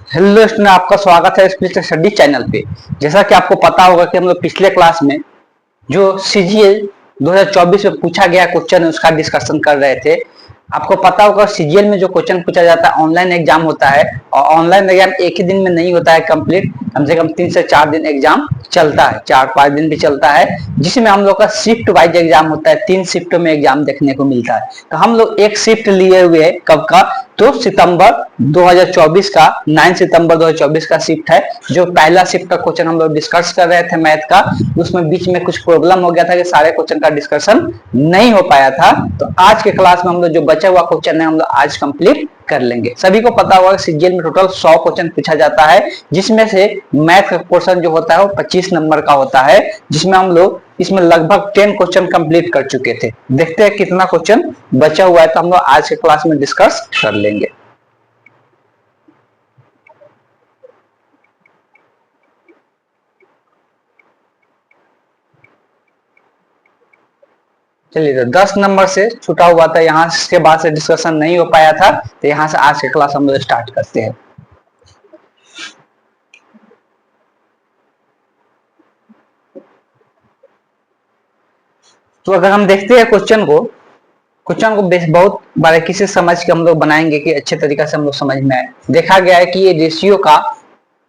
Hello student, आपका स्वागत है स्पेशल स्टडी चैनल पे। जैसा कि आपको पता होगा कि हम लोग पिछले क्लास में जो सीजीएल 2024 में पूछा गया क्वेश्चन है उसका डिस्कशन कर रहे थे। आपको पता होगा सीजीएल में जो क्वेश्चन पूछा जाता है ऑनलाइन एग्जाम होता है, और ऑनलाइन एग्जाम एक ही दिन में नहीं होता है कंप्लीट, कम से कम 3 से 4 दिन एग्जाम चलता है, 4-5 दिन भी चलता है, जिसमें हम लोग का शिफ्ट वाइज एग्जाम होता है। 3 शिफ्टों में एग्जाम देखने को मिलता है। तो हम लोग एक शिफ्ट लिए हुए हैं कब का, तो सितंबर 2024 का, 9 सितंबर 2024 का शिफ्ट है। जो पहला शिफ्ट का क्वेश्चन हम लोग डिस्कस कर रहे थे मैथ का, उसमें बीच में कुछ प्रॉब्लम हो गया था कि सारे क्वेश्चन का डिस्कशन नहीं हो पाया था। तो आज के क्लास में हम लोग जो बचा हुआ क्वेश्चन है हम लोग आज कंप्लीट कर लेंगे। सभी को पता होगा सीजीएल में टोटल 100 क्वेश्चन पूछा जाता है, जिसमें से मैथ का पोर्शन जो होता है वो 25 नंबर का होता है, जिसमें हम लोग इसमें लगभग 10 क्वेश्चन कंप्लीट कर चुके थे। देखते हैं कितना क्वेश्चन बचा हुआ है, तो हम लोग आज के क्लास में डिस्कस कर लेंगे। चलिए, तो 10 नंबर से छूटा हुआ था, यहाँ के बाद से डिस्कशन नहीं हो पाया था, तो यहाँ से आज के क्लास हम लोग स्टार्ट करते हैं। तो अगर हम देखते हैं क्वेश्चन को बहुत बारीकी से समझ के हम लोग बनाएंगे कि अच्छे तरीके से हम लोग समझ में आए। देखा गया है कि ये रेशियो का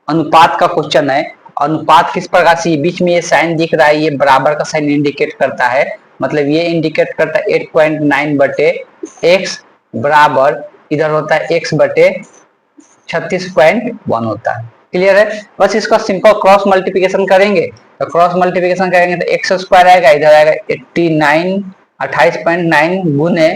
अनुपात का क्वेश्चन है। अनुपात किस प्रकार से, बीच में ये साइन दिख रहा है, ये बराबर का साइन इंडिकेट करता है, मतलब ये इंडिकेट करता है 8.9 बटे एक्स बराबर, इधर होता है एक्स बटे 36.1 होता है। क्लियर है? बस इसका सिंपल क्रॉस मल्टीप्लिकेशन करेंगे, तो क्रॉस मल्टीप्लिकेशन करेंगे तो एक्स स्क्वायर आएगा, इधर आएगा 89 28.9 गुने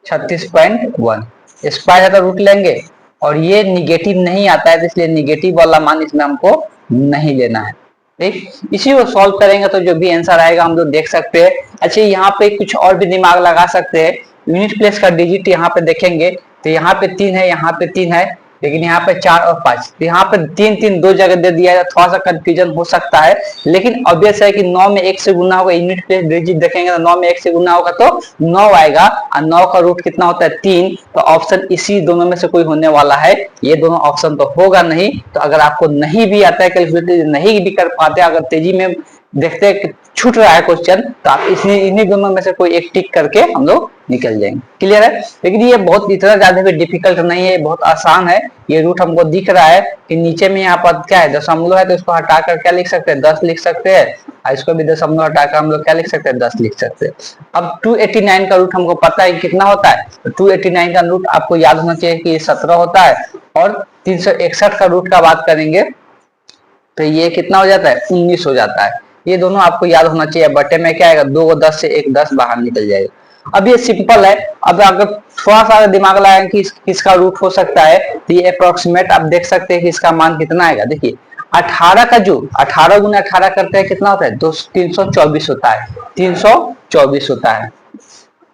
36.1, स्क्वायर है तो रूट लेंगे, और ये निगेटिव नहीं आता है, तो इसलिए निगेटिव वाला मान इसमें हमको नहीं लेना है। ठीक, इसी को सॉल्व करेंगे तो जो भी आंसर आएगा हम लोग देख सकते हैं। अच्छा, यहाँ पे कुछ और भी दिमाग लगा सकते हैं। यूनिट प्लेस का डिजिट यहाँ पे देखेंगे तो यहाँ पे 3 है, यहाँ पे 3 है, लेकिन यहाँ पे 4 और 5, तो यहाँ पे 3 दो जगह दे दिया है, थोड़ा सा कंफ्यूजन हो सकता है। लेकिन ऑब्वियस है कि 9 में 1 से गुना होगा, यूनिट प्लेस डिजिट देखेंगे तो 9 में 1 से गुना होगा तो 9 आएगा, और 9 का रूट कितना होता है 3, तो ऑप्शन इसी दोनों में से कोई होने वाला है। ये दोनों ऑप्शन तो होगा नहीं। तो अगर आपको नहीं भी आता है कैलकुलेटर, नहीं भी कर पाते, अगर तेजी में देखते हैं छूट रहा है क्वेश्चन, तो आप इन्हीं दोनों में से कोई एक टिक करके हम लोग निकल जाएंगे। क्लियर है? लेकिन ये बहुत इतना ज्यादा भी डिफिकल्ट नहीं है, बहुत आसान है। ये रूट हमको दिख रहा है कि नीचे में यहाँ पर क्या है, दशमलव है, तो इसको हटाकर क्या लिख सकते हैं, 10 लिख सकते हैं, और इसको भी दशमलव हटाकर हम लोग क्या लिख सकते हैं, 10 लिख सकते हैं। अब 289 का रूट हमको पता है कितना होता है, तो 289 का रूट आपको याद होना चाहिए कि 17 होता है, और 361 का रूट का बात करेंगे तो ये कितना हो जाता है, 19 हो जाता है। ये दोनों आपको याद होना चाहिए। बटे में क्या आएगा, 2 10 से 1 10 बाहर निकल जाएगा। अब ये सिंपल है। अब अगर थोड़ा सा दिमाग लगाएं कि किसका रूट हो सकता है, तो ये अप्रोक्सीमेट आप देख सकते हैं कि इसका मान कितना आएगा। देखिए 18 का जो 18 गुना 18 करते हैं कितना होता है, 324 होता है, 324 होता है।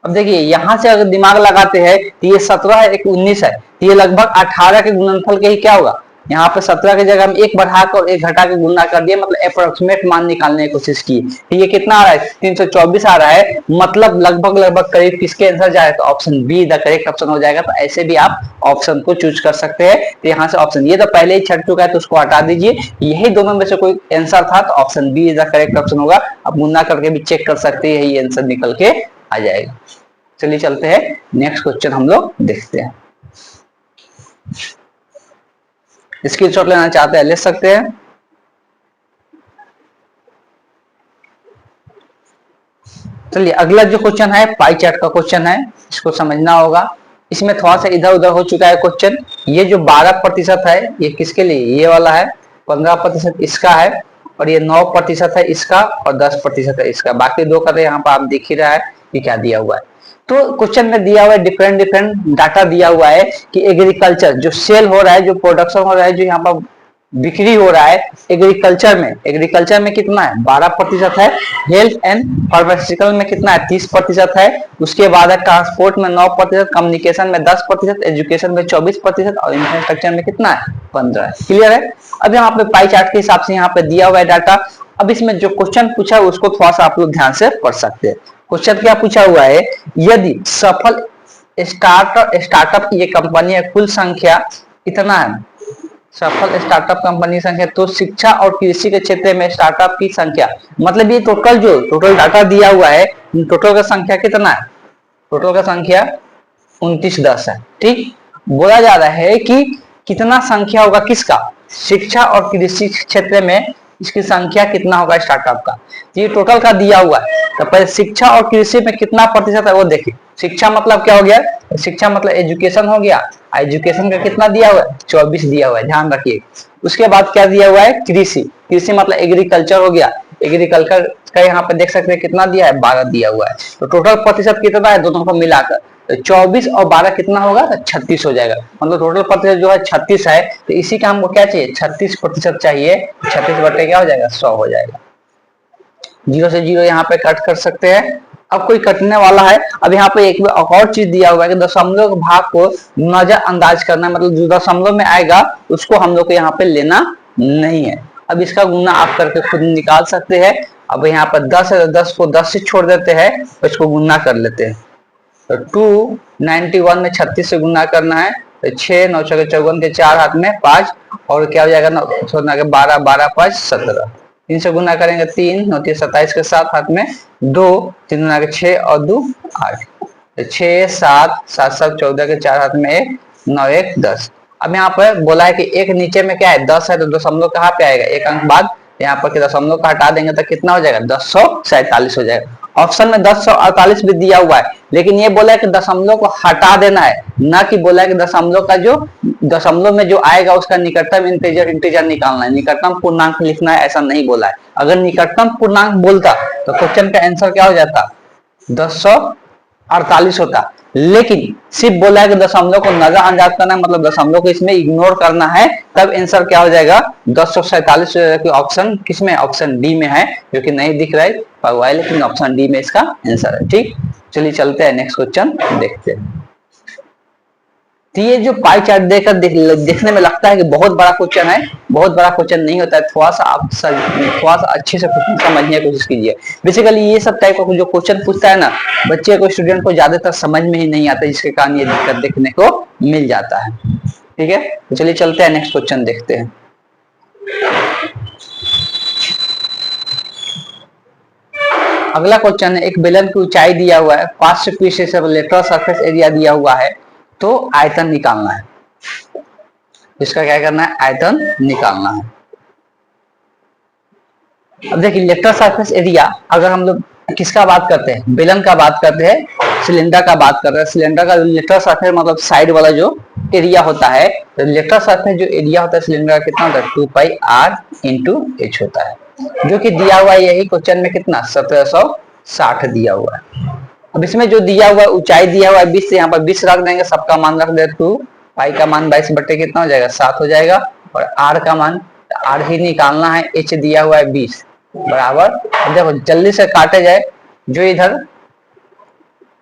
अब देखिए यहां से अगर दिमाग लगाते हैं तो ये 17 है, एक 19 है, तो ये लगभग 18 के गुणनफल के ही क्या होगा, यहाँ पे 17 की जगह हम एक बढ़ाकर और एक घटा के गुना कर दिया, मतलब अप्रोक्सीमेट मान निकालने की कोशिश की। तो ये कितना आ रहा है, 324 आ रहा है, मतलब लगभग करीब किसके आंसर जा रहा है, तो option be the correct option हो जाएगा। तो ऐसे भी आप ऑप्शन को चूज कर सकते हैं। तो यहाँ से ऑप्शन, ये तो पहले ही छट चुका है तो उसको हटा दीजिए, यही दोनों में से कोई आंसर था तो option be the correct option होगा। अब गुना करके भी चेक कर सकते हैं, यही आंसर निकल के आ जाएगा। चलिए चलते हैं, नेक्स्ट क्वेश्चन हम लोग देखते हैं। स्क्रीनशॉट लेना चाहते हैं ले सकते हैं। चलिए अगला जो क्वेश्चन है पाई चार्ट का क्वेश्चन है, इसको समझना होगा। इसमें थोड़ा सा इधर उधर हो चुका है क्वेश्चन। ये जो 12% है ये किसके लिए, ये वाला है, 15% इसका है, और ये 9% है इसका, और 10% है इसका। बाकी दो का तो यहाँ पर आप दिख ही रहा है कि क्या दिया हुआ है। तो क्वेश्चन में दिया हुआ है, डिफरेंट डाटा दिया हुआ है कि एग्रीकल्चर जो सेल हो रहा है, जो प्रोडक्शन हो रहा है, जो यहाँ पर बिक्री हो रहा है एग्रीकल्चर में कितना है, 12% है। हेल्थ एंड फार्मास्यूटिकल में कितना है, 30% है। उसके बाद है ट्रांसपोर्ट में 9%, कम्युनिकेशन में 10%, एजुकेशन में 24%, और इंफ्रास्ट्रक्चर में कितना है, 15 है। क्लियर है? अब यहाँ पे पाई चार्ट के हिसाब से यहाँ पे दिया हुआ है डाटा। अब इसमें जो क्वेश्चन पूछा है उसको थोड़ा सा आप लोग ध्यान से पढ़ सकते हैं। क्वेश्चन क्या पूछा हुआ है, यदि सफल स्टार्टअप की ये कंपनी है, कुल संख्या कितना है, सफल स्टार्टअप कंपनी की संख्या, तो शिक्षा और कृषि के क्षेत्र में स्टार्टअप की संख्या, मतलब ये टोटल डाटा दिया हुआ है, टोटल का संख्या कितना है, टोटल का संख्या 2910 है। ठीक, बोला जा रहा है कि कितना संख्या होगा किसका, शिक्षा और कृषि क्षेत्र में इसकी संख्या कितना होगा स्टार्टअप का। ये टोटल का दिया हुआ है, तो पहले शिक्षा और कृषि में कितना प्रतिशत है वो देखिए। शिक्षा मतलब क्या हो गया, शिक्षा मतलब एजुकेशन हो गया, एजुकेशन का कितना दिया हुआ है 24 दिया हुआ है, ध्यान रखिए। उसके बाद क्या दिया हुआ है, कृषि, कृषि मतलब एग्रीकल्चर हो गया, एग्रीकल्चर का यहाँ पे देख सकते हैं कितना दिया है 12 दिया हुआ है। तो टोटल प्रतिशत कितना है दोनों को मिलाकर, तो 24 और 12 कितना होगा, तो 36 हो जाएगा। मतलब टोटल प्रतिशत जो है 36 है, तो इसी का हमको क्या चाहिए 36% चाहिए, 36 बटे क्या हो जाएगा 100 हो जाएगा। जीरो से जीरो यहाँ पे कट कर सकते हैं। अब कोई कटने वाला है, अब यहाँ पे एक और चीज दिया हुआ है कि दशमलव भाग को नजरअंदाज करना है, मतलब जो दशमलव में आएगा उसको हम लोग को यहाँ पे लेना नहीं है। अब इसका गुना आप करके खुद निकाल सकते हैं। अब यहाँ पर 10 है, 10 को 10 से छोड़ देते हैं, तो इसको गुना कर लेते हैं। तो 291 में 36 से गुना करना है, तो 6 9 54 के 4 हाथ में 5, और क्या हो जाएगा ना छोड़ना के 12 12 5 17, 3 से गुना करेंगे 3 9 3 27 के 7 हाथ में 2, 3 गुना के 6 और 2 8, तो 6 7 7 7 14 के 4 हाथ में 1 9 1 10। अब यहाँ पर बोला है कि एक नीचे में क्या है 10 है, तो दशमलव कहाँ पे आएगा, एक अंक बाद यहाँ पर दशमलव का हटा देंगे तो कितना हो जाएगा 1047 हो जाएगा। ऑप्शन में 1048 भी दिया हुआ है, लेकिन ये बोला है कि दशमलव को हटा देना है, ना कि बोला है कि दशमलव का जो दशमलव में जो आएगा उसका निकटतम इंटीजर निकालना है, निकटतम पूर्णांक लिखना है, ऐसा नहीं बोला है। अगर निकटतम पूर्णांक बोलता तो क्वेश्चन का आंसर क्या हो जाता 1048 होता, लेकिन सिर्फ बोला है कि दशमलव को नजरअंदाज करना है, मतलब दशमलव को इसमें इग्नोर करना है, तब आंसर क्या हो जाएगा 1047। ऑप्शन किसमें, ऑप्शन डी में है, जो कि नहीं दिख रहा है लेकिन ऑप्शन डी में इसका आंसर है। ठीक, चलिए चलते हैं नेक्स्ट क्वेश्चन देखते हैं। तो ये जो पाई चार्ट देखकर देखने में लगता है कि बहुत बड़ा क्वेश्चन है, बहुत बड़ा क्वेश्चन नहीं होता है, थोड़ा सा आप थोड़ा सा अच्छे से क्वेश्चन समझने की कोशिश कीजिए। बेसिकली ये सब टाइप का जो क्वेश्चन पूछता है ना, बच्चे को स्टूडेंट को ज्यादातर समझ में ही नहीं आता, जिसके कारण ये दिक्कत देखने को मिल जाता है। ठीक है, तो चलिए चलते हैं नेक्स्ट क्वेश्चन देखते हैं। अगला क्वेश्चन है, एक बेलन की ऊंचाई दिया हुआ है, 5 फीट से लेटरल सरफेस एरिया दिया हुआ है, तो आयतन निकालना है। इसका क्या करना है, आयतन निकालना है। अब देखिए लेटरल सरफेस एरिया, अगर हम लोग किसका बात करते हैं, बेलन का बात करते हैं, सिलेंडर का बात करते हैं, सिलेंडर का लेटरल सरफेस मतलब साइड वाला जो एरिया होता है, तो लेटरल सरफेस जो एरिया होता है सिलेंडर का कितना होता है 2πr/h होता है, जो कि दिया हुआ है यही क्वेश्चन में कितना 1760 दिया हुआ है। अब इसमें जो दिया हुआ है ऊंचाई दिया हुआ है 20 से, यहाँ पर 20 रख देंगे, सबका मान रख दे 2 पाई का मान 22 बटे कितना हो जाएगा 7 हो जाएगा, और आर का मान आर ही निकालना है, एच दिया हुआ है 20 बराबर। देखो जल्दी से काटे जाए, जो इधर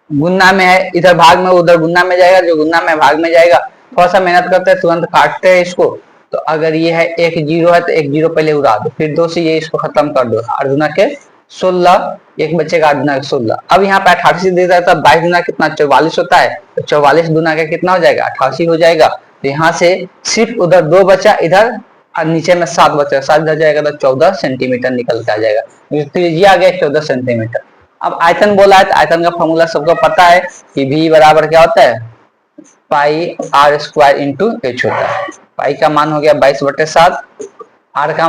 गुन्ना में है इधर भाग में, उधर गुन्ना में जाएगा, जो गुन्ना में भाग में जाएगा। थोड़ा सा मेहनत करते हैं, तुरंत काटते हैं इसको। तो अगर ये है 1 0 है तो 1 0 पहले उड़ा दो, फिर 2 से ये इसको खत्म कर दो, 8 गुना के 16, एक बचेगा 8 गुना के 16। अब यहाँ पे 88 दे देता है, 22 गुना कितना 44 होता है, तो 44 गुना का कितना हो जाएगा 88 हो जाएगा। तो यहाँ से सिर्फ उधर 2 बचा, इधर और नीचे में 7 बचा, 7 इधर जाएगा तो 14 सेंटीमीटर निकल के आ जाएगा, त्रिज्या आ गया 14 सेंटीमीटर। अब आयतन बोला है, तो आयतन का फॉर्मूला सबको पता है कि v बराबर क्या होता है πr² इंटू h होता है। पाई का मान हो गया 22/7, आर का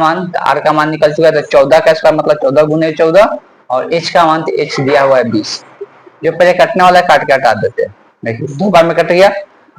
मान निकल चुका है, तो 14 का स्क्वायर मतलब 14 गुने 14, और एच का मान, तो एच दिया हुआ है 20। जो पहले कटने वाला है काट के हटा देते हैं, देखिए 2 बार में कट गया।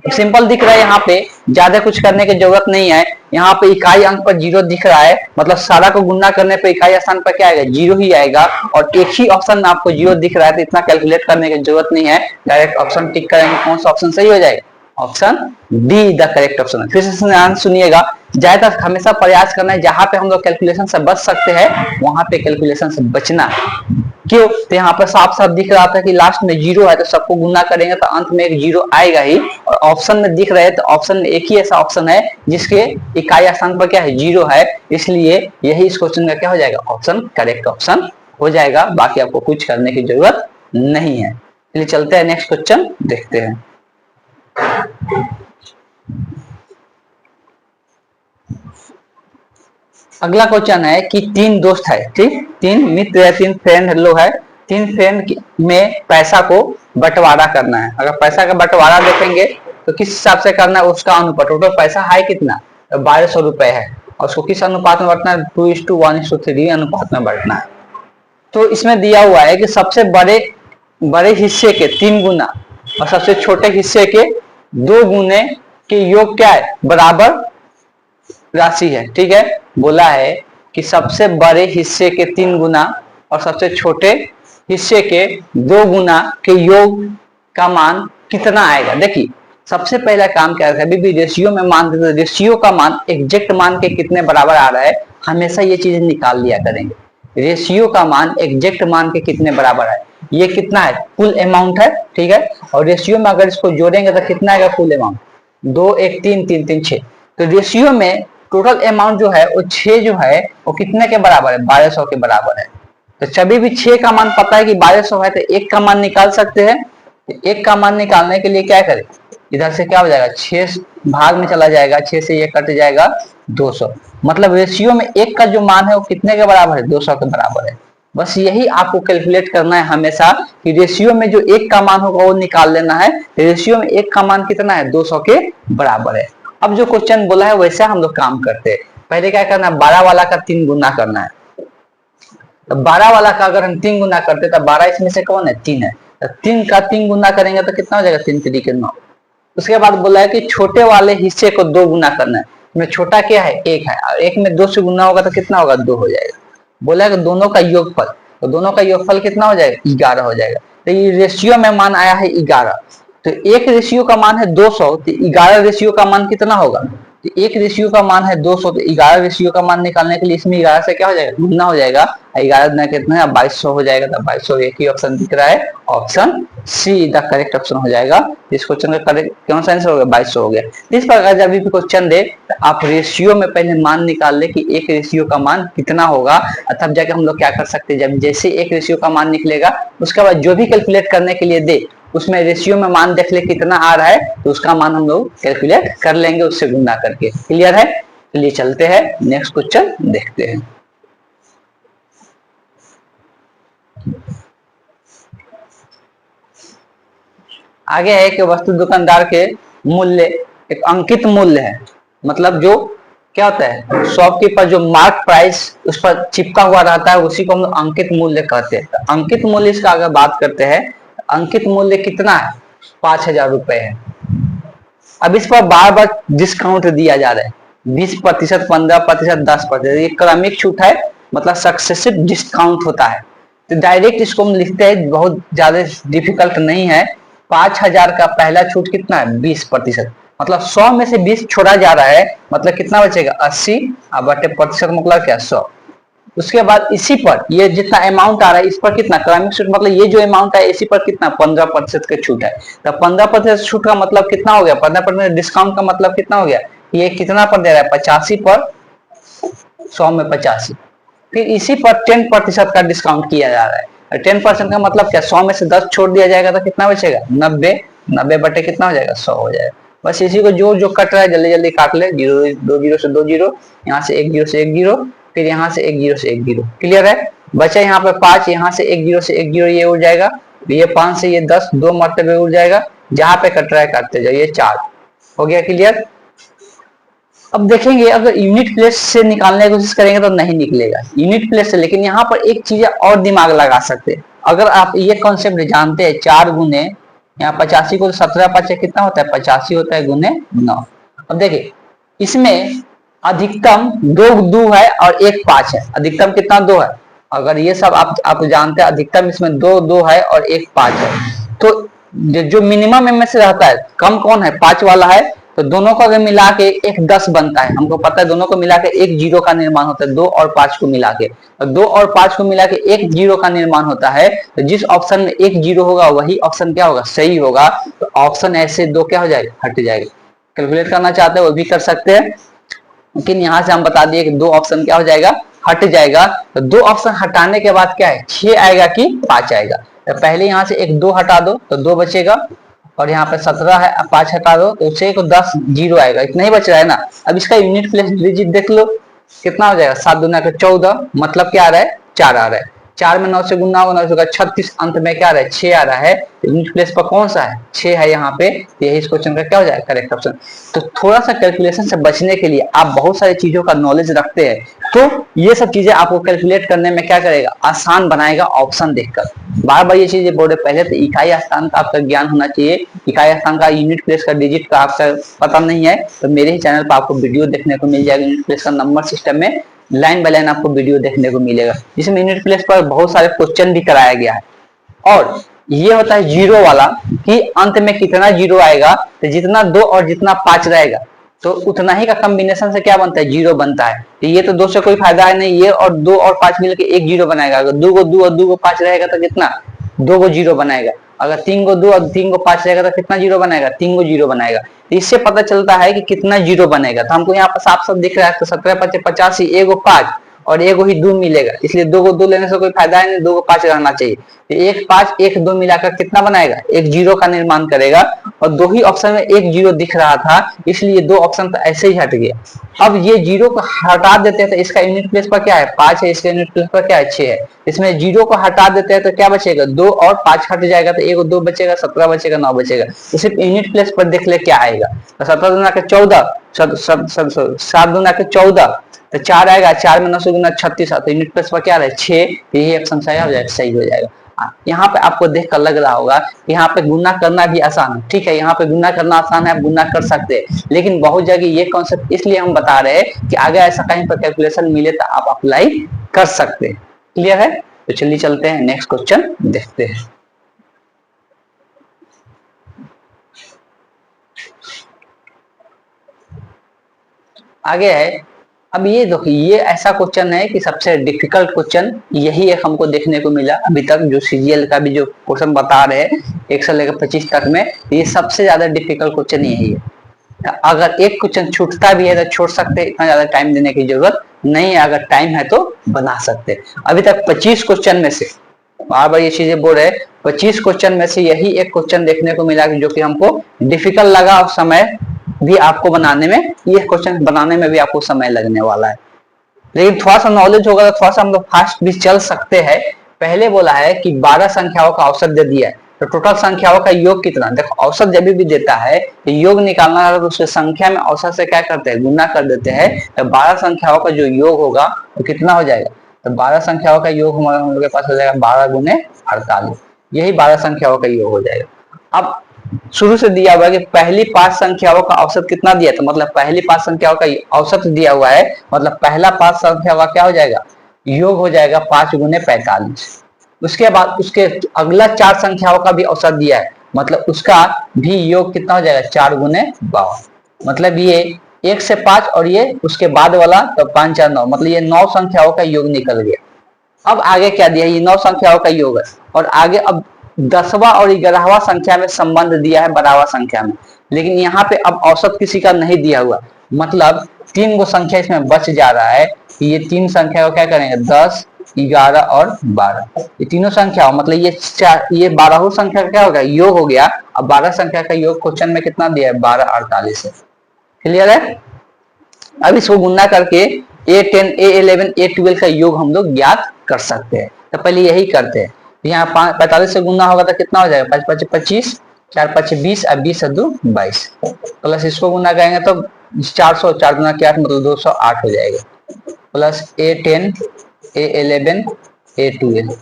सिंपल दिख रहा है, यहाँ पे ज्यादा कुछ करने की जरूरत नहीं है। यहाँ पे इकाई अंक पर 0 दिख रहा है, मतलब सारा को गुना करने पे इकाई स्थान पर क्या आएगा 0 ही आएगा, और एक ही ऑप्शन में आपको 0 दिख रहा है, तो इतना कैलकुलेट करने की जरूरत नहीं है, डायरेक्ट ऑप्शन टिक करेंगे, कौन सा ऑप्शन सही हो जाएगा, option D the correct option है। फिर से ध्यान सुनिएगा, ज्यादातर हमेशा प्रयास करना है जहां पे हम लोग कैलकुलेशन से बच सकते हैं वहां पे कैलकुलेशन से बचना है। क्यों, तो यहाँ पर साफ साफ दिख रहा था कि लास्ट में 0 है, तो सबको गुना करेंगे तो अंत में एक 0 आएगा ही, और ऑप्शन में दिख रहे हैं तो ऑप्शन में एक ही ऐसा ऑप्शन है जिसके इकाई स्थान पर क्या है 0 है, इसलिए यही इस क्वेश्चन का क्या हो जाएगा ऑप्शन करेक्ट ऑप्शन हो जाएगा। बाकी आपको कुछ करने की जरूरत नहीं है। चलिए चलते हैं नेक्स्ट क्वेश्चन देखते हैं। अगला क्वेश्चन है कि तीन दोस्त है, ठीक, तीन मित्र है, तीन फ्रेंड लोग है, तीन फ्रेंड में पैसा को बंटवारा करना है। अगर पैसा का बंटवारा देखेंगे तो किस हिसाब से करना है, उसका अनुपात, टोटल पैसा है कितना, 1200 रुपए है, और उसको किस अनुपात में बांटना है, 2:1:3 अनुपात में बांटना है। तो इसमें दिया हुआ है कि सबसे बड़े बड़े हिस्से के 3 गुना और सबसे छोटे हिस्से के 2 गुने के योग क्या है, बराबर राशि है। ठीक है, बोला है कि सबसे बड़े हिस्से के 3 गुना और सबसे छोटे हिस्से के 2 गुना के योग का मान कितना आएगा। देखिए सबसे पहला काम क्या है, अभी भी रेशियो में मान देते, रेशियो का मान एग्जैक्ट मान के कितने बराबर आ रहा है, हमेशा ये चीज निकाल लिया करेंगे। रेशियो का मान एग्जैक्ट मान के कितने बराबर है, ये कितना है, कुल अमाउंट है। ठीक है, और रेशियो में अगर इसको जोड़ेंगे तो कितना आएगा कुल अमाउंट, 2 1 3 3 3 6। तो रेशियो में टोटल अमाउंट जो है वो 6 जो है वो कितने के बराबर है, 1200 के बराबर है। तो सभी भी 6 का मान पता है कि 1200 है, तो 1 का मान निकाल सकते हैं। तो 1 का मान निकालने के लिए क्या करें, इधर से क्या हो जाएगा, 6 भाग में चला जाएगा, 6 से ये कट जाएगा 200। मतलब रेशियो में 1 का जो मान है वो कितने के बराबर है, 200 के बराबर है। बस यही आपको कैलकुलेट करना है हमेशा कि रेशियो में जो 1 का मान होगा वो निकाल लेना है। रेशियो में 1 का मान कितना है, 200 के बराबर है। अब जो क्वेश्चन बोला है वैसा हम लोग काम करते हैं। पहले क्या करना है, 12 वाला का 3 गुना करना है। तो 12 वाला का अगर हम 3 गुना करते तो 12 इसमें से कौन है, 3 है, तो 3 का 3 गुना करेंगे तो कितना हो जाएगा, 3 3 के 9। उसके बाद बोला है कि छोटे वाले हिस्से को 2 गुना करना है। इसमें छोटा क्या है, 1 है, और 1 में 2 से गुना होगा तो कितना होगा, 2 हो जाएगा। बोला है कि दोनों का योगफल, तो दोनों का योगफल कितना हो जाएगा, 11 हो जाएगा। तो ये रेशियो में मान आया है 11, तो एक रेशियो का मान है 200, तो 11 रेशियो का मान कितना होगा, तो एक रेशियो का मान है 200, तो 11 रेशियो का मान निकालने के लिए इसमें 11 से क्या हो जाएगा, गुना हो जाएगा, 11 गुना कितना है, 2200 हो जाएगा। तो 2200 एक ही ऑप्शन दिख रहा है, option see the correct option हो जाएगा। इस क्वेश्चन का करेक्ट कौन सा आंसर हो गया, 2200 हो गया। इस प्रकार जब भी क्वेश्चन दे तो आप रेशियो में पहले मान निकाल ले कि एक रेशियो का मान कितना होगा, तब जाके हम लोग क्या कर सकते हैं, जब जैसे एक रेशियो का मान निकलेगा उसके बाद जो भी कैलकुलेट करने के लिए दे उसमें रेशियो में मान देख ले कितना आ रहा है, तो उसका मान हम लोग कैलकुलेट कर लेंगे उससे गुना करके। क्लियर है, चलिए चलते हैं नेक्स्ट क्वेश्चन देखते हैं। आगे है कि वस्तु दुकानदार के मूल्य एक अंकित मूल्य है, मतलब जो क्या होता है, शॉपकीपर जो मार्क प्राइस उस पर चिपका हुआ रहता है उसी को हम लोग अंकित मूल्य कहते हैं। तो अंकित मूल्य इसका अगर बात करते हैं, अंकित मूल्य कितना है, 5000 रुपए है। अब इस पर बार बार डिस्काउंट दिया जा रहा है, 20%, 15%, 10%, ये क्रमिक छूट है, मतलब सक्सेसिव डिस्काउंट होता है। तो डायरेक्ट इसको हम लिखते हैं, बहुत ज्यादा डिफिकल्ट नहीं है। 5000 का पहला छूट कितना है, 20%, मतलब 100 में से 20 छोड़ा जा रहा है, मतलब कितना बचेगा, 80, बटे प्रतिशत मतलब क्या, 100। उसके बाद इसी पर ये जितना अमाउंट आ रहा है इस पर कितना क्रमिक छूट, मतलब ये जो अमाउंट है इसी पर कितना 15% का छूट है। तो 15% छूट का मतलब कितना हो गया, 15% डिस्काउंट का मतलब कितना हो गया, ये कितना पर दे रहा है, 85 पर 100 में 85। फिर इसी पर 10% का डिस्काउंट किया जा रहा है। 10% का मतलब क्या, 100 में से 10 छोड़ दिया जाएगा तो कितना बचेगा, 90, 90 बटे कितना हो जाएगा, 100 हो जाएगा। बस इसी को जो जो कट रहा है जल्दी जल्दी काट ले, 2 जीरो से 2 जीरो, यहाँ से 1 जीरो से 1 जीरो, फिर यहाँ से 1 जीरो से 1 जीरो। क्लियर है, बचा यहाँ पे 5, यहाँ से 1 जीरो से 1 जीरो ये उड़ जाएगा, ये 5 से ये 10, 2 मरतबे उड़ जाएगा, जहां पे कट रहा है काटते जाओ, ये 4 हो गया। क्लियर, अब देखेंगे अगर यूनिट प्लेस से निकालने की कोशिश करेंगे तो नहीं निकलेगा यूनिट प्लेस से, लेकिन यहाँ पर एक चीज और दिमाग लगा सकते हैं। अगर आप ये कॉन्सेप्ट जानते हैं, 4 गुने यहाँ 85 को 17 5 कितना होता है, 85 होता है गुने 9। अब देखिए इसमें अधिकतम 2 है और 1 5 है, अधिकतम कितना 2 है। अगर ये सब आप जानते हैं, अधिकतम इसमें 2 है और 1 5 है, तो जो मिनिमम में से रहता है कम कौन है, 5 वाला है। तो दोनों को अगर मिला के एक 10 बनता है, हमको पता है दोनों को मिला के एक जीरो का निर्माण होता है, 2 और 5 को मिला के, 2 और 5 को मिला के एक जीरो का निर्माण होता है। तो जिस ऑप्शन में एक जीरो होगा वही ऑप्शन क्या होगा, सही होगा। तो ऑप्शन ऐसे 2 क्या हो जाएगा, हट जाएगा। कैलकुलेट करना चाहते हैं वो भी कर सकते हैं, लेकिन यहाँ से हम बता दिए कि 2 ऑप्शन क्या हो जाएगा, हट जाएगा। तो 2 ऑप्शन हटाने के बाद क्या है, 6 आएगा कि 5 आएगा। तो पहले यहाँ से एक 2 हटा दो तो 2 बचेगा, और यहाँ पे 17 है, 5 हटा दो तो 6 को 10 जीरो आएगा, इतना ही बच रहा है ना। अब इसका यूनिट प्लेस डिजिट देख लो, कितना हो जाएगा 7 दूना का 14, मतलब क्या आ रहा है 4 आ रहा है। 4 में 9 से गुना होगा 9 से 36, अंत में क्या आ रहा है 6 आ रहा है। यूनिट प्लेस पर कौन सा है 6 है यहाँ पे, यही इस क्वेश्चन का क्या हो जाएगा करेक्ट ऑप्शन। तो थोड़ा सा कैलकुलेशन से बचने के लिए आप बहुत सारी चीजों का नॉलेज रखते हैं, तो ये सब चीजें आपको कैलकुलेट करने में क्या करेगा आसान बनाएगा ऑप्शन देखकर। बार बार ये चीजें बोल रहे, पहले तो इकाई स्थान का आपका ज्ञान होना चाहिए। इकाई स्थान का यूनिट प्लेस का डिजिट का आपका पता नहीं है तो मेरे ही चैनल पर आपको वीडियो देखने को मिल जाएगा। यूनिट प्लेस का नंबर सिस्टम में लाइन बाय लाइन आपको वीडियो देखने को मिलेगा, जिसमें यूनिट प्लेस पर बहुत सारे क्वेश्चन भी कराया गया है। और ये होता है जीरो वाला कि अंत में कितना जीरो आएगा, तो जितना 2 और जितना 5 रहेगा तो उतना ही का कॉम्बिनेशन से क्या बनता है जीरो बनता है। तो ये तो 2 से कोई फायदा है नहीं, ये और 2 और 5 मिलकर एक जीरो बनाएगा। अगर 2 को 2 और 2 को 5 रहेगा तो कितना 2 को जीरो बनाएगा। अगर 3 को 2 और 3 को 5 रहेगा तो कितना जीरो बनाएगा 3 को जीरो बनाएगा। तो इससे पता चलता है कि कितना जीरो बनेगा। तो हमको यहाँ पर साफ साफ दिख रहा है, तो 17 5 85, एगो 5 और एगो ही 2 मिलेगा, इसलिए 2 को 2 लेने से कोई फायदा है नहीं, 2 को 5 रहना चाहिए। तो 1 5 1 2 मिलाकर कितना बनाएगा एक जीरो का निर्माण करेगा। और 2 ही ऑप्शन में एक जीरो दिख रहा था, इसलिए 2 ऑप्शन तो ऐसे ही हट गया। अब ये जीरो को हटा देते हैं तो इसका यूनिट प्लेस पर क्या है 5 है, इसका यूनिट प्लेस पर क्या है 6 है। इसमें जीरो को हटा देते हैं तो क्या बचेगा 2 और 5 हट जाएगा तो 1 2 बचेगा, 17 बचेगा, 9 बचेगा। तो सिर्फ यूनिट प्लेस पर देख ले क्या आएगा। तो 17 दूना के 14, 7 दूना के 14, तो 4 आएगा, 4 में 9 से गुना 36 आता है, यूनिट प्लेस पर क्या है 6। यही ऑप्शन सही हो जाएगा, सही हो जाएगा। यहाँ पे आपको देखकर लग रहा होगा कि यहाँ पे गुना करना भी आसान है, ठीक है यहाँ पे गुना करना आसान है, आप गुना कर सकते हैं। लेकिन बहुत जगह ये कॉन्सेप्ट इसलिए हम बता रहे हैं कि आगे ऐसा कहीं पर कैलकुलेशन मिले तो आप अप्लाई कर सकते हैं। क्लियर है? तो चलिए चलते हैं नेक्स्ट क्वेश्चन देखते हैं। आगे है, अब ये देखिए ये ऐसा क्वेश्चन है कि सबसे डिफिकल्ट क्वेश्चन यही एक हमको देखने को मिला अभी तक, जो सीजीएल का भी जो क्वेश्चन बता रहे हैं 1 से लेकर 25 तक में, ये सबसे ज्यादा डिफिकल्ट क्वेश्चन यही है। अगर एक क्वेश्चन छूटता भी है तो छोड़ सकते हैं, इतना ज्यादा टाइम देने की जरूरत नहीं है, अगर टाइम है तो बना सकते हैं। अभी तक 25 क्वेश्चन में से बार बार ये चीजें बोल रहे, 25 क्वेश्चन में से यही एक क्वेश्चन देखने को मिला जो कि हमको डिफिकल्ट लगा और समय भी आपको बनाने में, ये क्वेश्चन बनाने में भी आपको समय लगने वाला है। लेकिन थोड़ा सा नॉलेज होगा तो थोड़ा सा हम लोग फास्ट भी चल सकते हैं। पहले बोला है कि 12 संख्याओं का औसत दे दिया है, तो टोटल संख्याओं का योग कितना, देखो औसत जब भी देता है तो योग निकालना है तो उसके संख्या में औसत से क्या करते हैं गुना कर देते हैं। तो 12 संख्याओं का जो योग होगा वो कितना हो जाएगा, तो 12 संख्याओं का योग हम लोग के पास हो जाएगा 12 गुने 48, यही 12 संख्याओं का योग हो जाएगा। अब शुरू से दिया हुआ है कि पहली 5 संख्याओं का औसत कितना दिया, तो मतलब पहली 5 संख्याओं का औसत दिया हुआ है, मतलब पहला 5 संख्या का क्या हो जाएगा योग हो जाएगा 5 गुने 45। उसके बाद उसके अगला 4 संख्याओं का भी औसत दिया है, मतलब उसका भी योग कितना हो जाएगा 4 गुने 52, मतलब ये 1 से 5 और ये उसके बाद वाला तो 5 4 9, मतलब ये 9 संख्याओं का योग निकल गया। अब आगे क्या दिया, ये 9 संख्याओं का योग है और आगे अब 10वां और 11वां संख्या में संबंध दिया है बराबर संख्या में, लेकिन यहाँ पे अब औसत किसी का नहीं दिया हुआ, मतलब 3 गो संख्या इसमें बच जा रहा है कि ये 3 संख्या को क्या करेंगे 10 11 और 12, ये तीनों संख्या मतलब ये 12 संख्या का क्या होगा योग हो गया। अब 12 संख्या का योग क्वेश्चन में कितना दिया है 12 48 है। क्लियर है? अब इसको गुना करके A10 A11 A12 का योग हम लोग ज्ञात कर सकते हैं। तो पहले यही करते हैं, यहाँ 45 से गुना होगा तो कितना हो जाएगा 5 5 25, 4 5 20 और 20 2 22, प्लस इसको गुना करेंगे तो 400, 4 गुना के 8 मतलब 208 हो जाएगा, प्लस A10 A11 A12।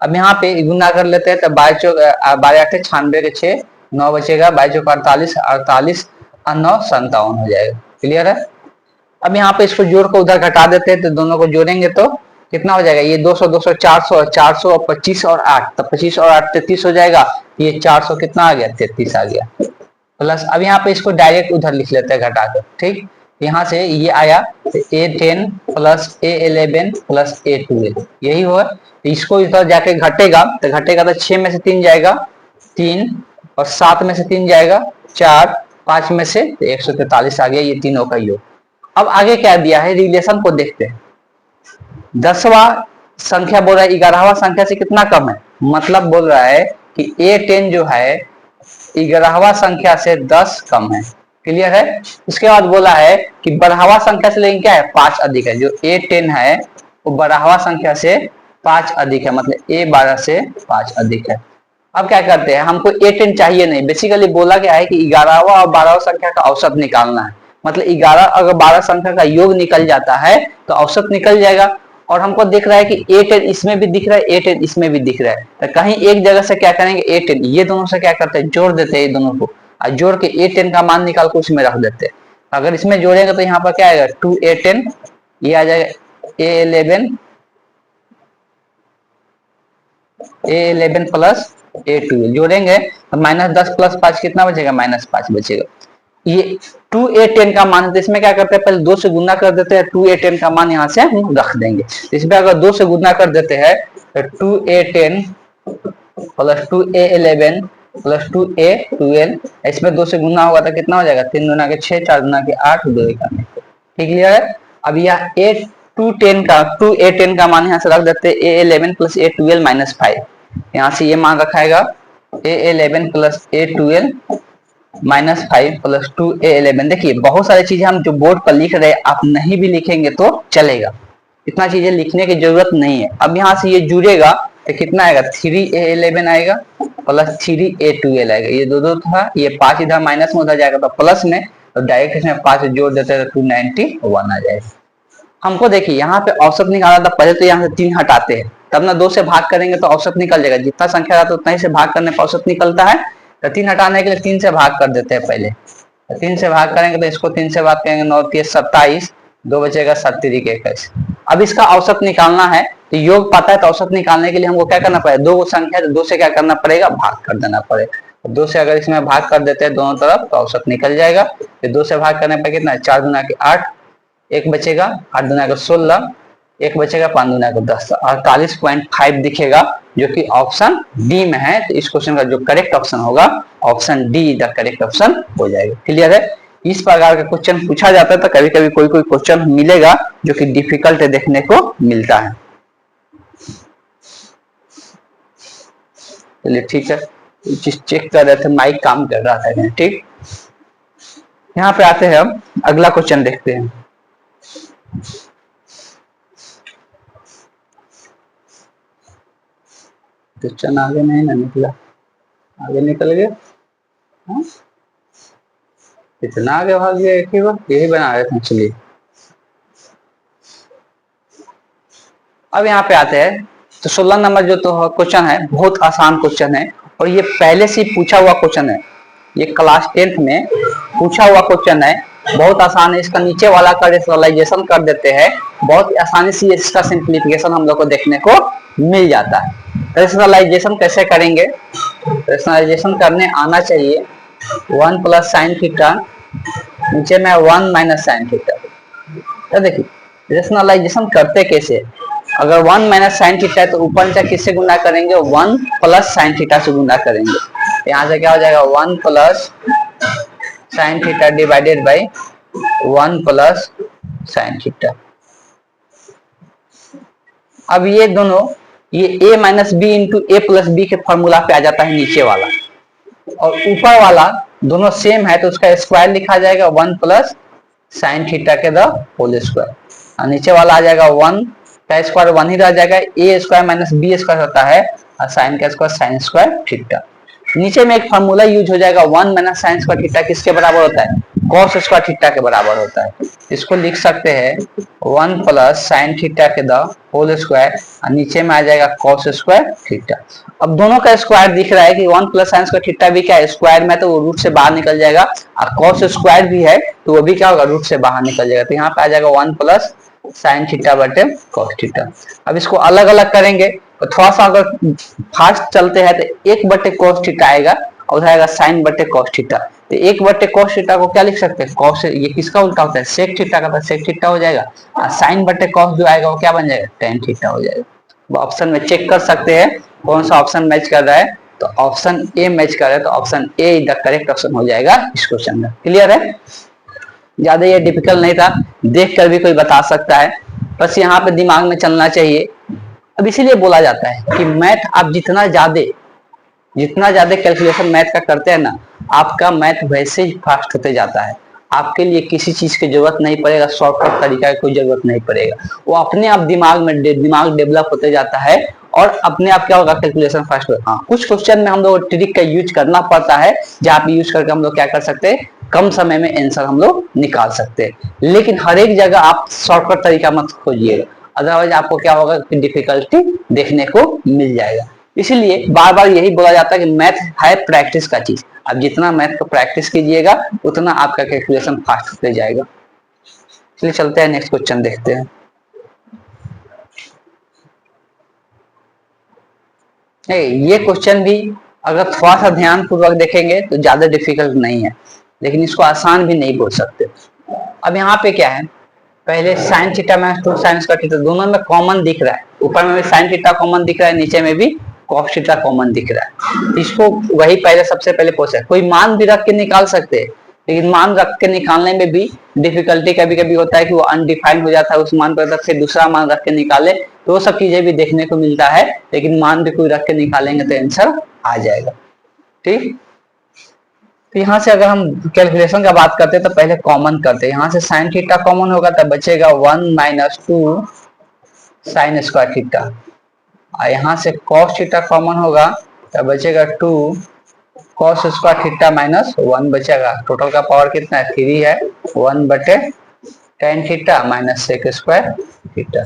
अब यहाँ पे गुना कर लेते हैं तो 12 8 96 के 6 9 बचेगा, 22 48 48 और 9 57 हो जाएगा। क्लियर है? अब यहाँ पे इसको जोड़ को उधर घटा देते हैं तो दोनों को जोड़ेंगे तो कितना हो जाएगा, ये 200 200 400 400 और 25 और 8, तो 25 और 8 33 हो जाएगा, ये 400 कितना आ गया 33 आ गया, प्लस अब यहाँ पे इसको डायरेक्ट उधर लिख लेते हैं घटाकर। ठीक, यहाँ से ये आया A10 plus A11 plus A12 यही हुआ। इसको इधर जाके घटेगा तो 6 में से 3 जाएगा 3 और 7 में से 3 जाएगा 4, 5 में से 143 आ गया, ये तीनों का योग। अब आगे क्या दिया है रिलेशन को देखते हैं। 10वां संख्या बोल रहा है 11वां संख्या से कितना कम है, मतलब बोल रहा है कि A10 जो है 11वां संख्या से 10 कम है। क्लियर है। उसके बाद बोला है कि बढ़ावा संख्या से लेकिन क्या है 5 अधिक है, जो A10 है वो बढ़ावा संख्या से 5 अधिक है, मतलब A12 से 5 अधिक है। अब क्या करते हैं, हमको A10 चाहिए नहीं, बेसिकली बोला गया है कि 11वां और 12वां संख्या का औसत निकालना है, मतलब 11 अगर 12 संख्या का योग निकल जाता है तो औसत निकल जाएगा। और हमको दिख रहा है कि A10 इसमें भी दिख रहा है, A10 इसमें भी दिख रहा है, तो कहीं एक जगह से क्या करेंगे, A10 ये दोनों से क्या करते हैं, जोड़ देते हैं ये दोनों को, और जोड़ के A10 का मान निकाल कर उसमें रख देते हैं। अगर इसमें जोड़ेंगे तो यहाँ पर क्या आएगा 2A10, ये आ जाएगा A11 प्लस A12, जोड़ेंगे तो -10 + 5 कितना बचेगा, -5 बचेगा। ये 2A10 का मान, तो इसमें क्या करते हैं, पहले 2 से गुना कर देते हैं, 2A10 का मान यहाँ से हम रख देंगे। इसमें अगर 2 से गुना कर देते हैं तो 2A10 plus 2A11 plus 2A12, इसमें 2 से गुना होगा तो कितना हो जाएगा, 3 गुना के 6, 4 गुना के 8, 2 1 ठीक है। अब यह A10 का मान यहाँ से रख देते हैं, A11 प्लस A12 -5, यहाँ से ये मान रखाएगा A11 plus A12 -5 plus 2A11। देखिए बहुत सारी चीजें हम जो बोर्ड पर लिख रहे हैं आप नहीं भी लिखेंगे तो चलेगा, इतना चीजें लिखने की जरूरत नहीं है। अब यहाँ से ये जुड़ेगा तो कितना आएगा, 3A11 आएगा प्लस 3A12 आएगा, ये दो था, ये 5 इधर माइनस में उधर जाएगा तो प्लस में, तो डायरेक्ट इसमें 5 जोड़ देते हैं तो 291 आ जाएगा। हमको देखिए यहाँ पे औसत निकाला था, पहले तो यहाँ से 3 हटाते हैं, तब ना 2 से भाग करेंगे तो औसत निकल जाएगा, जितना संख्या रहता है उतना ही से भाग करने पर औसत निकलता है। तो 3 हटाने के लिए 3 से भाग कर देते हैं पहले, तो 3 से भाग करेंगे तो इसको 3 से भाग करेंगे, 9 3 27, 2 बचेगा 7 3 21। अब इसका औसत निकालना है, तो योग पता है तो औसत निकालने के लिए हमको क्या करना पड़ेगा, 2 संख्या तो 2 से क्या करना पड़ेगा, भाग कर देना पड़ेगा। तो 2 से अगर इसमें भाग कर देते हैं दोनों तरफ तो औसत निकल जाएगा। फिर 2 से भाग करने पर कितना है, 4 गुना के 8, 1 बचेगा, 8 गुना के 16, 1 बचेगा, 5 गुना के 10, 48.5 दिखेगा, जो कि ऑप्शन डी में है। तो इस क्वेश्चन का जो करेक्ट ऑप्शन होगा option D the correct option हो जाएगा। क्लियर है। इस प्रकार का क्वेश्चन पूछा जाता है, तो कभी कभी कोई कोई क्वेश्चन मिलेगा जो कि डिफिकल्ट देखने को मिलता है। चलिए ठीक है, चेक कर रहे थे, माइक काम कर रहा था। ठीक, यहाँ पे आते हैं, हम अगला क्वेश्चन देखते हैं। क्वेश्चन आगे नहीं ना निकला, आगे निकल गया, इतना आगे भाग गया एक ही बार, यही बना रहे थे। चलिए अब यहाँ पे आते हैं, तो 16 नंबर जो तो क्वेश्चन है बहुत आसान क्वेश्चन है, और ये पहले से पूछा हुआ क्वेश्चन है, ये क्लास 10th में पूछा हुआ क्वेश्चन है, बहुत आसान है। इसका नीचे वाला का रेशनलाइजेशन कर देते हैं, बहुत आसानी से इसका सिंप्लीफिकेशन हम लोग को देखने को मिल जाता है। रेशनलाइजेशन कैसे करेंगे, रेशनलाइजेशन करने आना चाहिए, 1 प्लस साइन थीटा, नीचे में 1 माइनस साइन थीटा। तो देखिए रेशनलाइजेशन करते कैसे, अगर 1 माइनस साइन थीटा है तो ऊपर नीचे किससे गुना करेंगे, 1 प्लस साइन थीटा से गुना करेंगे। यहाँ से क्या हो जाएगा, 1 plus sine theta divided by 1 plus sine theta. अब ये दोनों, ये a minus B into A plus B के फॉर्मूला पे आ जाता है नीचे वाला, और ऊपर वाला दोनों सेम है तो उसका स्क्वायर लिखा जाएगा 1 प्लस साइन थीटा के द होल स्क्वायर, और नीचे वाला आ जाएगा 1 का स्क्वायर 1 ही रह जाएगा, ए स्क्वायर माइनस बी स्क्वायर होता है, और साइन का स्क्वायर साइन स्क्वायर थीटा। नीचे में एक फार्मूला यूज हो जाएगा, 1 माइनस साइन स्क्वायर थीटा किसके बराबर होता है, कॉस स्क्वायर थीटा के बराबर होता है। इसको लिख सकते हैं 1 प्लस साइन थीटा के द होल स्क्वायर, और नीचे में आ जाएगा कॉस स्क्वायर थीटा। अब दोनों का स्क्वायर दिख रहा है कि 1 प्लस साइन स्क्वायर थीटा भी क्या है, स्क्वायर में तो वो रूट से बाहर निकल जाएगा, और कॉस स्क्वायर भी है तो वो भी क्या होगा, रूट से बाहर निकल जाएगा। तो यहाँ पे आ जाएगा 1 प्लस साइन थीटा बटे कॉस थीटा। अब इसको अलग अलग करेंगे तो थोड़ा सा अगर फास्ट चलते हैं तो 1 बटे कॉस थीटा आएगा, और उधर आएगा साइन बटे कॉस थीटा। तो 1 बटे कॉस थीटा को क्या लिख सकते हैं, कॉस, ये किसका उल्टा होता है, सेक थीटा का, तो सेक थीटा हो जाएगा, और साइन बटे कॉस जो आएगा वो क्या बन जाएगा, टेन थीटा हो जाएगा। वो ऑप्शन में चेक कर सकते हैं कौन सा ऑप्शन मैच कर रहा है, तो ऑप्शन ए मैच कर रहा है, तो option A the correct option हो जाएगा इस क्वेश्चन में। क्लियर है, ज्यादा ये डिफिकल्ट नहीं था, देख कर भी कोई बता सकता है, बस यहाँ पे दिमाग में चलना चाहिए। अब इसीलिए बोला जाता है कि मैथ आप जितना ज्यादा कैलकुलेशन मैथ का करते हैं ना, आपका मैथ वैसे ही फास्ट होते जाता है। आपके लिए किसी चीज की जरूरत नहीं पड़ेगा, शॉर्टकट तरीका की कोई जरूरत नहीं पड़ेगा, वो अपने आप दिमाग में दिमाग डेवलप होते जाता है और अपने आप क्या होगा, कैलकुलेशन फास्ट होगा। हाँ, कुछ क्वेश्चन में हम लोग ट्रिक का यूज करना पड़ता है, जहाँ पे यूज करके हम लोग क्या कर सकते हैं, कम समय में आंसर हम लोग निकाल सकते हैं। लेकिन हर एक जगह आप शॉर्टकट तरीका मत खोजिएगा, अदरवाइज आपको क्या होगा कि डिफिकल्टी देखने को मिल जाएगा। इसलिए बार बार यही बोला जाता है कि मैथ है प्रैक्टिस का चीज। आप जितना मैथ को प्रैक्टिस कीजिएगा उतना आपका कैलकुलेशन फास्ट होते जाएगा। चलिए चलते हैं, नेक्स्ट क्वेश्चन देखते हैं। ये क्वेश्चन भी अगर थोड़ा सा ध्यान पूर्वक देखेंगे तो ज्यादा डिफिकल्ट नहीं है, लेकिन इसको आसान भी नहीं बोल सकते। अब यहाँ पे क्या है, पहले sine theta minus 2 sine square theta, दोनों में कॉमन दिख रहा है, ऊपर में भी साइन थीटा कॉमन दिख रहा है, नीचे में भी कॉस थीटा कॉमन दिख रहा है। इसको वही पहले सबसे पहले प्रोसेस, कोई मान भी रख के निकाल सकते हैं, लेकिन मान रख के निकालने में भी डिफिकल्टी कभी कभी होता है कि वो अनडिफाइंड हो जाता है, उस मान पर फिर दूसरा मान रख के निकाले, तो वो सब चीजें भी देखने को मिलता है। लेकिन मान भी कोई रख के निकालेंगे तो आंसर आ जाएगा। ठीक, तो यहाँ से अगर हम कैलकुलेशन का बात करते हैं तो पहले कॉमन करते हैं। यहाँ से साइन थीटा कॉमन होगा तब बचेगा 1 माइनस 2 साइन स्क्वायर थीटा, और यहाँ से कॉस थीटा कॉमन होगा तब बचेगा 2 कॉस स्क्वायर थीटा माइनस 1 बचेगा। टोटल का पावर कितना है, 3 है, 1 बटे tan theta minus sec square theta.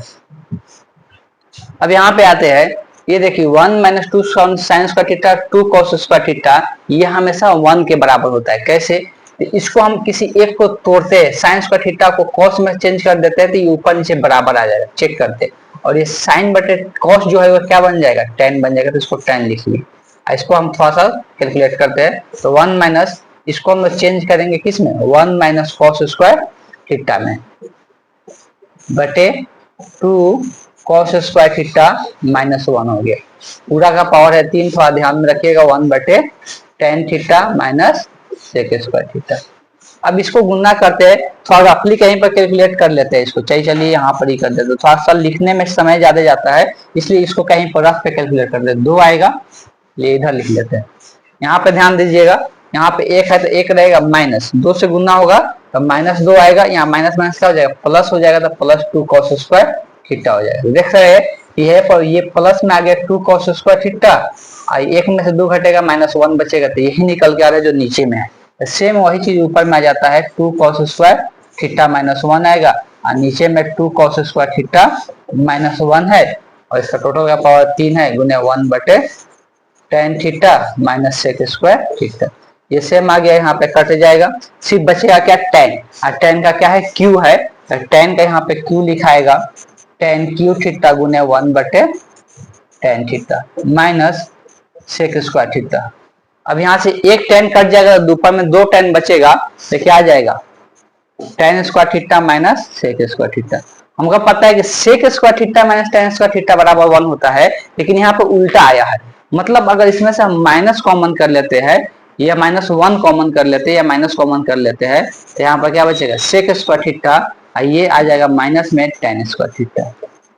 अब यहाँ पे आते हैं, ये देखिए 1 minus 2 sine square theta 2 cos square theta, ये हमेशा 1 के बराबर होता है। कैसे, इसको हम किसी एक को तोड़ते हैं, साइन स्क्वायर थीटा को कॉस में चेंज कर देते हैं तो ये ऊपर नीचे बराबर आ जाएगा, चेक करते हैं। और ये साइन बटे कॉस जो है वो क्या बन जाएगा, टेन बन जाएगा, तो इसको टेन लिख लिए। इसको हम थोड़ा सा कैलकुलेट करते हैं, तो 1 माइनस, इसको हम चेंज करेंगे किस में, 1 माइनस कॉस स्क्वायर थीटा में, बटे 2 कॉस स्क्वायर थीटा माइनस 1 हो गया। पूरा का पावर है 3, थोड़ा ध्यान में रखिएगा, 1 बटे tan theta minus sec square theta. अब इसको गुना करते हैं, थोड़ा रफली कहीं पर कैलकुलेट कर लेते हैं इसको, चलिए यहाँ पर ही कर देते, थोड़ा सा लिखने में समय ज्यादा जाता है, इसलिए इसको कहीं पर रफ पे कैलकुलेट कर देते। 2 आएगा, ये इधर लिख लेते हैं। यहाँ पे ध्यान दीजिएगा, यहाँ पे 1 है तो 1 रहेगा, माइनस 2 से गुना होगा तो माइनस 2 आएगा, यहाँ माइनस माइनस क्या हो जाएगा, प्लस हो जाएगा, तो प्लस 2 कॉस स्क्वायर थीटा हो जाएगा। देख रहे हैं ये प्लस में आ गया 2 कॉस स्क्वायर थीटा, एक में से 2 घटेगा, माइनस 1 बचेगा, तो यही निकल के आ रहा है जो नीचे में है। सेम वही चीज ऊपर में आ जाता है, 2 कॉस स्क्वायर थीटा माइनस 1 आएगा, और नीचे में 2 कॉस स्क्वायर थीटा माइनस 1 है, और इसका टोटल का पावर 3 है, गुने 1 बटे tan theta minus sec square theta. ये सेम आ गया, यहाँ पे कट जाएगा, सिर्फ बचेगा क्या, टेन, और टेन का क्या है, क्यू है, तो टेन का यहाँ पे क्यू लिखाएगा, टेन क्यू थीटा गुने 1 बटे tan theta minus sec square theta. अब यहाँ से एक टेन कट जाएगा, ऊपर में 2 टेन बचेगा, तो क्या आ जाएगा, tan square theta minus sec square theta. हमको पता है कि sec square theta minus tan square theta बराबर 1 होता है, लेकिन यहाँ पे उल्टा आया है। मतलब अगर इसमें से हम माइनस कॉमन कर लेते हैं, या माइनस 1 कॉमन कर लेते हैं, या माइनस कॉमन कर लेते हैं, तो यहाँ पर क्या बचेगा, सेक स्क्वायर थीटा, ये आ जाएगा माइनस में टेन स्क्वायर थीटा,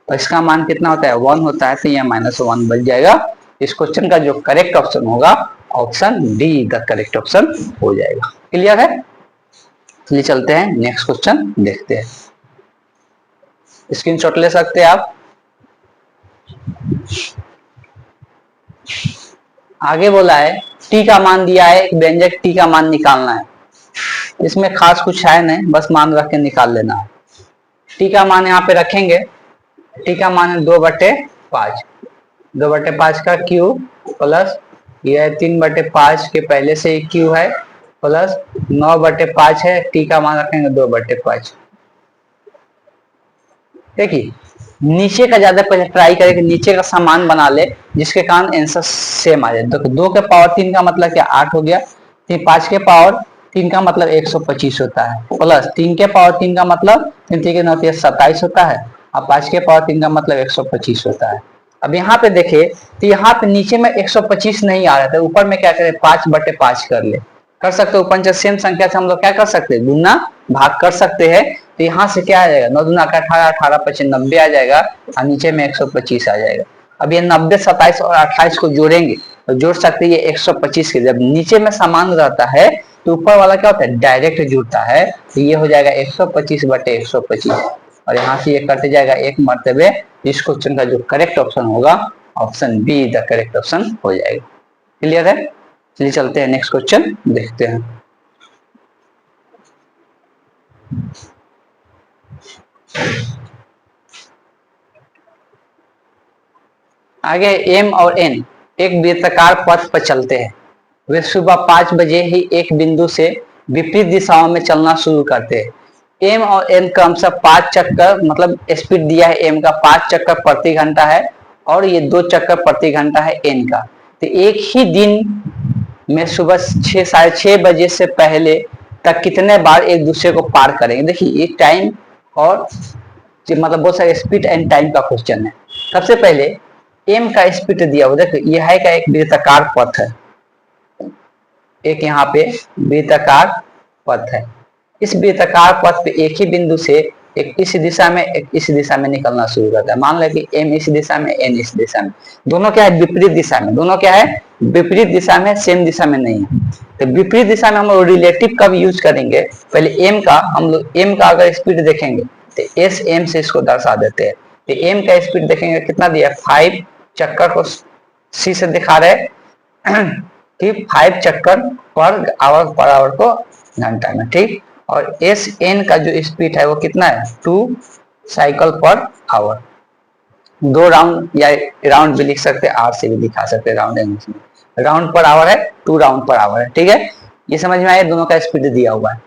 और इसका मान कितना होता है, 1 होता है, तो यह माइनस 1 बच जाएगा। इस क्वेश्चन का जो करेक्ट ऑप्शन होगा, option D the correct option हो जाएगा। क्लियर है, चलिए चलते हैं, नेक्स्ट क्वेश्चन देखते हैं। स्क्रीनशॉट ले सकते हैं आप। आगे बोला है टी का मान दिया है, एक व्यंजक टी का मान निकालना है। इसमें खास कुछ है नहीं, बस मान रख के निकाल लेना है। टी का मान यहाँ पे रखेंगे, टी का मान है 2/5, 2/5 का क्यू प्लस ये है 3/5 के पहले से ही क्यू है, प्लस 9/5 है, टी का मान रखेंगे 2/5। देखिए नीचे का ज्यादा पहले ट्राई करें कि नीचे का सामान बना ले, जिसके कारण आंसर सेम आ जाए। देखो 2 के पावर 3 का मतलब क्या, 8 हो गया, 5 के पावर 3 का मतलब 125 होता है, प्लस 3 के पावर 3 का मतलब 3 के 9 27 होता है, और 5 के पावर 3 का मतलब 125 होता है। अब यहाँ पे देखे तो यहाँ पे नीचे में 125 नहीं आ रहा था, ऊपर में क्या करें, 5/5 कर ले, कर सकते हो। ऊपर सेम संख्या से हम लोग क्या कर सकते हैं, गुना भाग कर सकते हैं। तो यहाँ से क्या आ जाएगा, 9 दूना 18, 18 25 90 आ जाएगा, और नीचे में 125 आ जाएगा। अब ये 90, 27 और 28 को जोड़ेंगे तो जोड़ सकते हैं ये 125 के। जब नीचे में समान रहता है तो ऊपर वाला क्या होता है, डायरेक्ट जुड़ता है। तो ये हो जाएगा 125 बटे 125 और यहाँ से ये कट जाएगा एक मर्तबे। इस क्वेश्चन का जो करेक्ट ऑप्शन होगा option be the correct option हो जाएगा। क्लियर है? चलिए चलते हैं नेक्स्ट क्वेश्चन देखते हैं। आगे एम और एन एक वृत्ताकार पथ पर चलते हैं। वे सुबह 5 बजे ही एक बिंदु से विपरीत दिशाओं में चलना शुरू करते हैं। एम और एन क्रमशः 5 चक्कर, मतलब स्पीड दिया है एम का 5 चक्कर प्रति घंटा है और ये 2 चक्कर प्रति घंटा है एन का। तो एक ही दिन में सुबह 6 बजे से पहले तक कितने बार एक दूसरे को पार करेंगे। देखिए ये टाइम और मतलब बहुत सारे स्पीड एंड टाइम का क्वेश्चन है। सबसे पहले एम का स्पीड दिया हुआ, देखो यह है का एक वृत्ताकार पथ है, एक यहाँ पे वृत्ताकार पथ है। इस वृत्ताकार पथ पे एक ही बिंदु से एक इस दिशा में एक इस दिशा में निकलना शुरू करता है। मान लो कि एम इस दिशा में एन इस दिशा में, दोनों क्या है विपरीत दिशा में, दोनों क्या है विपरीत दिशा में, सेम दिशा में नहीं है। तो विपरीत दिशा में हम लोग रिलेटिव कब यूज करेंगे, पहले एम का, हम लोग एम का अगर स्पीड देखेंगे तो एस एम से इसको दर्शा देते हैं। तो एम का स्पीड देखेंगे कितना दिया, 5 चक्कर को सी से दिखा रहे कि 5 चक्कर पर आवर को घंटा में, ठीक। और एस एन का जो स्पीड है वो कितना है, 2 साइकिल पर आवर। 2 राउंड या राउंड भी लिख सकते हैं, आर से भी दिखा सकते हैं, राउंड इंग्लिश में राउंड पर आवर है, 2 राउंड पर आवर है, ठीक है। ये समझ में आया, दोनों का स्पीड दिया हुआ है।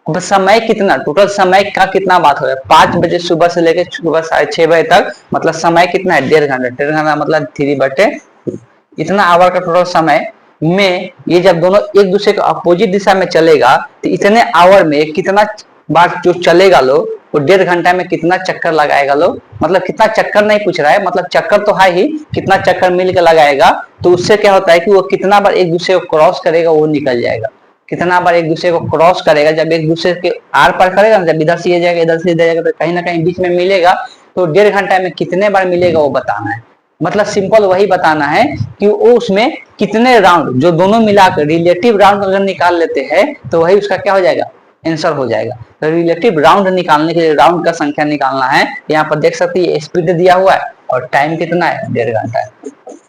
अब समय कितना, टोटल समय का कितना बात हो रहा है, 5 बजे सुबह से लेकर सुबह 6:30 बजे तक, मतलब समय कितना है 1.5 घंटा, 1.5 घंटा मतलब 3/2। इतना आवर का टोटल समय में ये जब दोनों एक दूसरे के अपोजिट दिशा में चलेगा तो इतने आवर में कितना बार जो चलेगा लो, वो 1.5 घंटा में कितना चक्कर लगाएगा लो, मतलब कितना चक्कर नहीं पूछ रहा है, मतलब चक्कर तो है ही, कितना चक्कर मिलकर लगाएगा। तो उससे क्या होता है कि वो कितना बार एक दूसरे को क्रॉस करेगा वो निकल जाएगा, कितना बार एक दूसरे को क्रॉस करेगा। जब एक दूसरे के आर पार करेगा ना, जब इधर से ये जाएगा इधर से इधर जाएगा तो कहीं ना कहीं बीच में मिलेगा। तो 1.5 घंटा में कितने बार मिलेगा वो बताना है, मतलब सिंपल वही बताना है कि वो उसमें कितने राउंड, जो दोनों मिलाकर रिलेटिव राउंड अगर निकाल लेते हैं तो वही उसका क्या हो जाएगा, आंसर हो जाएगा। तो रिलेटिव राउंड निकालने के लिए राउंड का संख्या निकालना है। यहाँ पर देख सकते हैं स्पीड दिया हुआ है और टाइम कितना है, 1.5 घंटा है।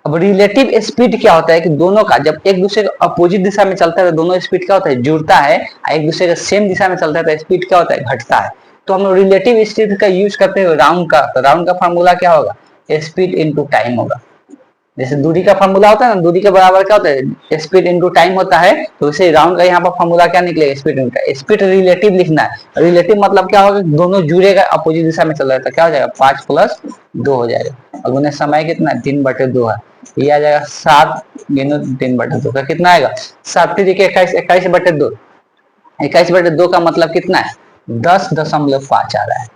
अब रिलेटिव स्पीड क्या होता है कि दोनों का जब एक दूसरे के अपोजिट दिशा में चलता है तो दोनों स्पीड क्या होता है, जुड़ता है। एक दूसरे के सेम दिशा में चलता है तो स्पीड क्या होता है, घटता है। तो हम लोग रिलेटिव स्पीड का यूज करते हैं राउंड का, तो राउंड का फॉर्मूला क्या होगा, स्पीड इनटू टाइम होगा। जैसे दूरी का फॉर्मूला होता है ना, दूरी के बराबर क्या होता है, स्पीड इनटू टाइम होता है। तो उसे राउंड का यहाँ पर फॉर्मूला क्या निकलेगा, स्पीड इनटू, स्पीड रिलेटिव लिखना है। रिलेटिव मतलब क्या होगा, दोनों जुड़ेगा अपोजिट दिशा में चल रहा है तो क्या हो जाएगा, 5 + 2 हो जाएगा। और उन्हें समय कितना है, 3/2 है। ये आ जाएगा 7 × 3/2 का कितना आएगा, 7 × 21, 21/2। 21/2 का मतलब कितना है, 10.5 आ रहा है।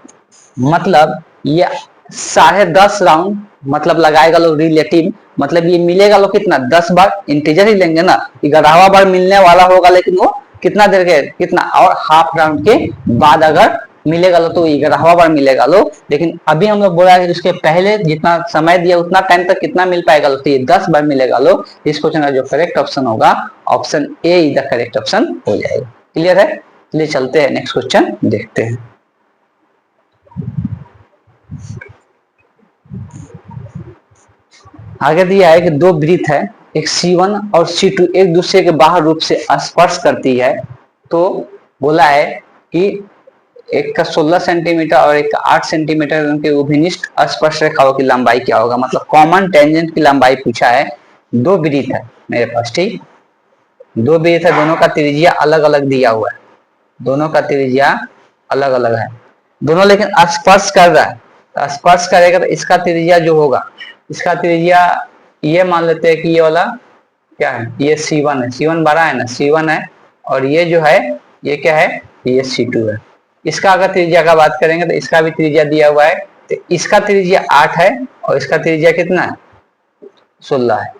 मतलब ये 10.5 राउंड मतलब लगाएगा लोग रिलेटिव, मतलब ये मिलेगा लोग कितना, 10 बार, इंटीजर ही लेंगे ना, 11वां बार मिलने वाला होगा, लेकिन वो कितना देर के कितना, और हाफ राउंड के बाद अगर मिलेगा लो तो 11वां बार मिलेगा लो। लेकिन अभी हम लोग बोला है उसके पहले जितना समय दिया उतना टाइम तक कितना मिल पाएगा लो, तो ये 10 बार मिलेगा लो। इस क्वेश्चन का जो करेक्ट ऑप्शन होगा option A is the correct option हो जाएगा। क्लियर है? चलिए चलते हैं नेक्स्ट क्वेश्चन देखते हैं। आगे दिया है कि 2 वृत्त है, एक C1 और C2 एक दूसरे के बाह्य रूप से स्पर्श करती है। तो बोला है कि एक का 16 सेंटीमीटर और एक का 8 सेंटीमीटर उनके अभिनिष्ट स्पर्श रेखाओं की लंबाई क्या होगा, मतलब कॉमन टेंजेंट की लंबाई पूछा है। 2 वृत्त है मेरे पास, ठीक, 2 वृत्त है, दोनों का त्रिज्या अलग अलग दिया हुआ है, दोनों का त्रिज्या अलग अलग है, दोनों लेकिन स्पर्श कर रहा है। तो स्पर्श करेगा तो इसका त्रिज्या जो होगा, इसका त्रिज्या ये मान लेते हैं कि ये वाला क्या है, ये C1 है, C1 बड़ा है ना, C1 है। और ये जो है ये क्या है, ये C2 है। इसका अगर त्रिज्या का बात करेंगे तो इसका भी त्रिज्या दिया हुआ है, तो इसका त्रिज्या 8 है और इसका त्रिज्या कितना है, 16 है।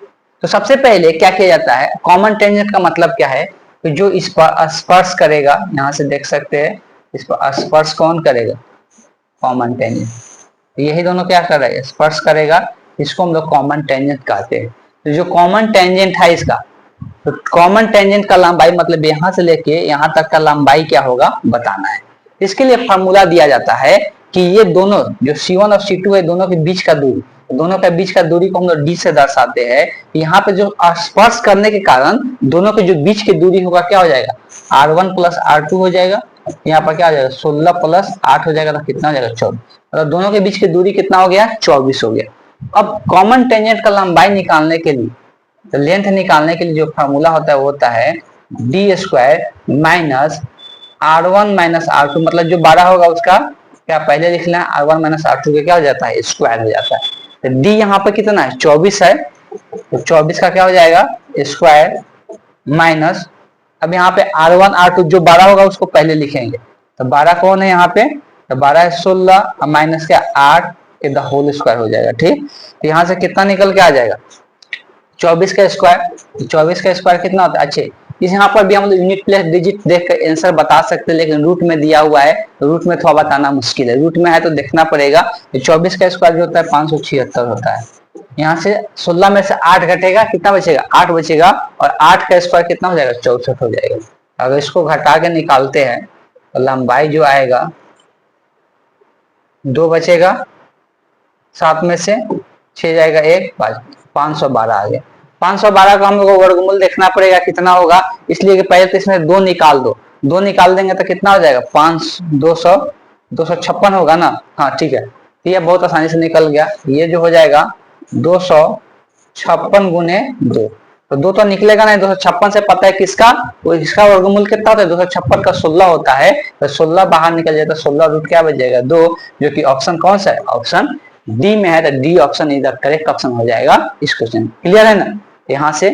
तो सबसे पहले क्या किया जाता है, कॉमन टेंजेंट का मतलब क्या है, तो जो इस पर स्पर्श करेगा, यहाँ से देख सकते हैं इस पर स्पर्श कौन करेगा, कॉमन टेंजेंट। यही दोनों क्या कर रहे हैं, स्पर्श करेगा, इसको हम लोग कॉमन टेंजेंट कहते हैं। तो जो कॉमन टेंजेंट है इसका, तो कॉमन टेंजेंट का लंबाई मतलब यहां से लेके यहां तक का लंबाई क्या होगा बताना है। इसके लिए फॉर्मूला दिया जाता है कि ये दोनों जो C1 और C2 है दोनों के बीच का दूरी, दोनों के बीच का दूरी को हम लोग d से दर्शाते हैं। यहाँ पे जो स्पर्श करने के कारण दोनों के जो बीच की दूरी होगा क्या हो जाएगा, R1 प्लस R2 हो जाएगा। यहाँ पर क्या हो जाएगा 16 प्लस 8 हो जाएगा, तो कितना हो जाएगा 24। मतलब दोनों के बीच की दूरी कितना हो गया 24 हो गया। अब कॉमन टेंजेंट का लंबाई निकालने के लिए, तो लेंथ निकालने के लिए जो फॉर्मूला होता है वो होता है D square minus R1 minus R2, मतलब जो 12 होगा उसका क्या पहले लिख लें, R1 माइनस R2 का क्या हो जाता है स्क्वायर हो जाता है। तो डी यहाँ पे कितना है 24 है, तो 24 का क्या हो जाएगा स्क्वायर माइनस, अब यहाँ पे R1 R2 जो 12 होगा उसको पहले लिखेंगे, तो 12 कौन है यहाँ पे, तो 12 है 16 और माइनस के 8 के द होल स्क्वायर हो जाएगा। ठीक, तो यहाँ से कितना निकल के आ जाएगा 24 का स्क्वायर। 24 का स्क्वायर कितना होता है, अच्छे इस यहाँ पर भी हम लोग यूनिट प्लेस डिजिट देख कर आंसर बता सकते हैं, लेकिन रूट में दिया हुआ है तो रूट में थोड़ा बताना मुश्किल है, रूट में है तो देखना पड़ेगा। 24 का स्क्वायर जो होता है 576 होता है। यहाँ से 16 में से 8 घटेगा, कितना बचेगा 8 बचेगा, और 8 का स्क्वायर कितना हो जाएगा 64 हो जाएगा। अगर इसको घटा के निकालते हैं तो लंबाई जो आएगा 2 बचेगा, 7 में से 6 जाएगा 1, 512 आ गया। 512 का हम लोग को वर्गमूल देखना पड़ेगा कितना होगा, इसलिए कि पहले तो इसमें 2 निकाल दो, 2 निकाल देंगे तो कितना हो जाएगा 5 256 होगा ना। हाँ ठीक है, तो ये बहुत आसानी से निकल गया, ये जो हो जाएगा 256 गुने 2, तो 2 तो निकलेगा नहीं, 256 से पता है किसका, वो इसका वर्गमूल कितना होता है 256 का 16 होता है, तो 16 बाहर निकल जाए तो 16 रूट क्या बच जाएगा 2, जो कि ऑप्शन कौन सा है ऑप्शन डी में है, तो D option is the correct option हो जाएगा इस क्वेश्चन। क्लियर है ना, यहाँ से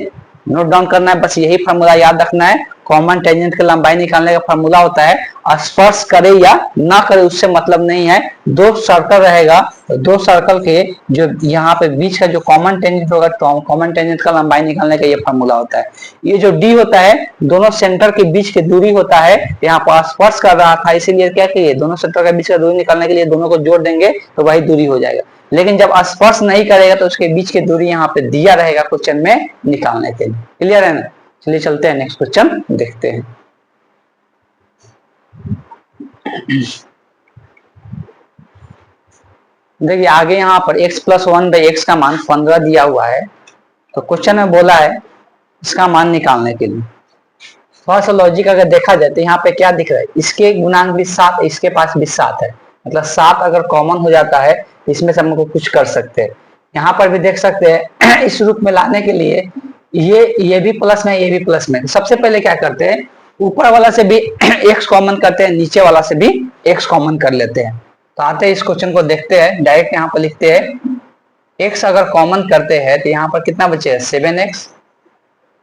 नोट डाउन करना है, बस यही फॉर्मूला याद रखना है। कॉमन टेंजेंट की लंबाई निकालने का फॉर्मूला होता है स्पर्श करे या ना करे उससे मतलब नहीं है, दो सर्कल रहेगा, दो सर्कल के जो यहाँ पे बीच का जो कॉमन टेंजेंट होगा, तो कॉमन टेंजेंट का लंबाई निकालने का ये फॉर्मूला होता है। ये जो डी होता है दोनों सेंटर के बीच की दूरी होता है, यहाँ पर स्पर्श कर रहा था इसीलिए क्या किए दोनों सेंटर के बीच का दूरी निकालने के लिए दोनों को जोड़ देंगे तो वही दूरी हो जाएगा। लेकिन जब स्पर्श नहीं करेगा तो उसके बीच की दूरी यहाँ पे दिया रहेगा क्वेश्चन में निकालने के लिए। क्लियर है ना, चलिए चलते हैं नेक्स्ट क्वेश्चन देखते हैं। देखिए आगे यहाँ पर x प्लस 1/x का मान 15 दिया हुआ है, तो क्वेश्चन में बोला है इसका मान निकालने के लिए। थोड़ा सा लॉजिक अगर देखा जाए तो यहाँ पे क्या दिख रहा है, इसके गुणांक भी 7, इसके पास भी 7 है, मतलब 7 अगर कॉमन हो जाता है इसमें से हम लोग कुछ कर सकते हैं। यहाँ पर भी देख सकते हैं इस रूप में लाने के लिए ये भी प्लस में ये भी प्लस में, सबसे पहले क्या करते हैं ऊपर वाला से भी x कॉमन करते हैं, नीचे वाला से भी x कॉमन कर लेते हैं। तो आते हैं इस क्वेश्चन को देखते हैं, डायरेक्ट यहाँ पर लिखते हैं x अगर कॉमन करते हैं तो यहाँ पर कितना बचेगा 7x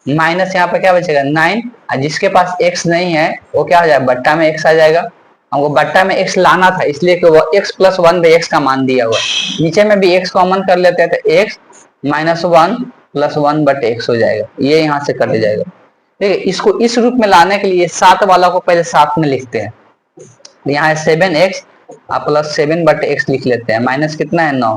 माइनस यहाँ पे क्या बचेगा 9, और जिसके पास x नहीं है वो क्या हो जाएगा बट्टा में x आ जाएगा। हमको बट्टा में x लाना था इसलिए कि वो x प्लस 1/x का मान दिया हुआ है, नीचे में भी x कॉमन कर लेते हैं तो x माइनस 1 प्लस 1/x हो जाएगा, ये यहाँ से कट जाएगा। ठीक है, इसको इस रूप में लाने के लिए 7 वाला को पहले साथ में लिखते हैं, यहाँ है 7x प्लस 7/x लिख लेते हैं, माइनस कितना है 9,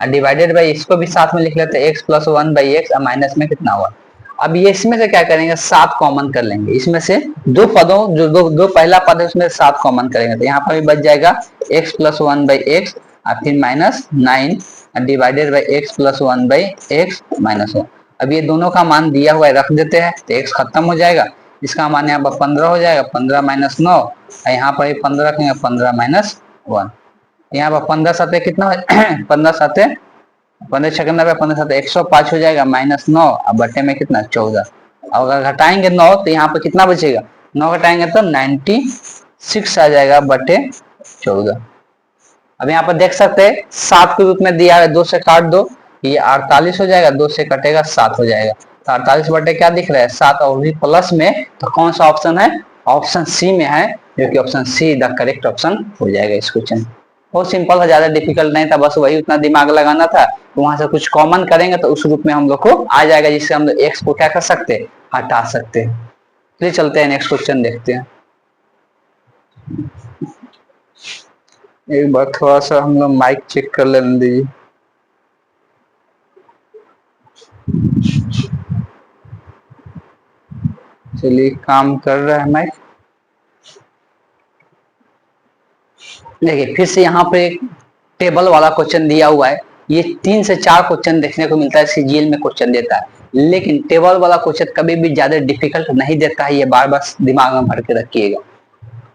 और डिवाइडेड बाई इसको भी साथ में लिख लेते हैं x प्लस 1/x, और माइनस में कितना हुआ। अब ये इसमें से क्या करेंगे 7 कॉमन कर लेंगे, इसमें से दो पदों जो दो पहला पद है उसमें 7 कॉमन करेंगे, तो यहाँ पर भी बच जाएगा x प्लस 1/x और फिर minus 9 divided by x plus 1/x minus 1। अब ये दोनों का मान दिया हुआ है रख देते हैं तो x खत्म हो जाएगा, इसका मान यहाँ पर 15 हो जाएगा, 15 माइनस 9, और यहाँ पर 15 रखेंगे 15 माइनस 1, यहाँ पर 15 साथ कितना 15 साथ 15 छक्के 90, 15 साथ 105 हो जाएगा, माइनस 9 और बटे में कितना 14। अब अगर घटाएंगे 9 तो यहाँ पे कितना बचेगा 9 घटाएंगे तो 96 आ जाएगा बटे 14। अब यहाँ पर देख सकते हैं 7 के रूप में दिया है, 2 से काट दो ये 48 हो जाएगा, 2 से कटेगा 7 हो जाएगा, तो 48 बटे क्या दिख रहा है 7 और भी प्लस में, तो कौन सा ऑप्शन है ऑप्शन सी में है, जो कि option see the correct option हो जाएगा इस क्वेश्चन। बहुत सिंपल है, ज्यादा डिफिकल्ट नहीं था, बस वही उतना दिमाग लगाना था, तो वहां से कुछ कॉमन करेंगे तो उस रूप में हम लोग को आ जाएगा, जिससे हम लोग एक्स को क्या कर सकते हैं हटा सकते हैं। चलिए चलते हैं नेक्स्ट क्वेश्चन देखते हैं। एक बार थोड़ा सा हम लोग माइक चेक कर लेने दीजिए। चलिए काम कर रहा है माइक। देखिए फिर से यहाँ पे एक टेबल वाला क्वेश्चन दिया हुआ है। ये 3 से 4 क्वेश्चन देखने को मिलता है सीजीएल में क्वेश्चन देता है, लेकिन टेबल वाला क्वेश्चन कभी भी ज्यादा डिफिकल्ट नहीं देता है, ये बार बार दिमाग में भर के रखिएगा।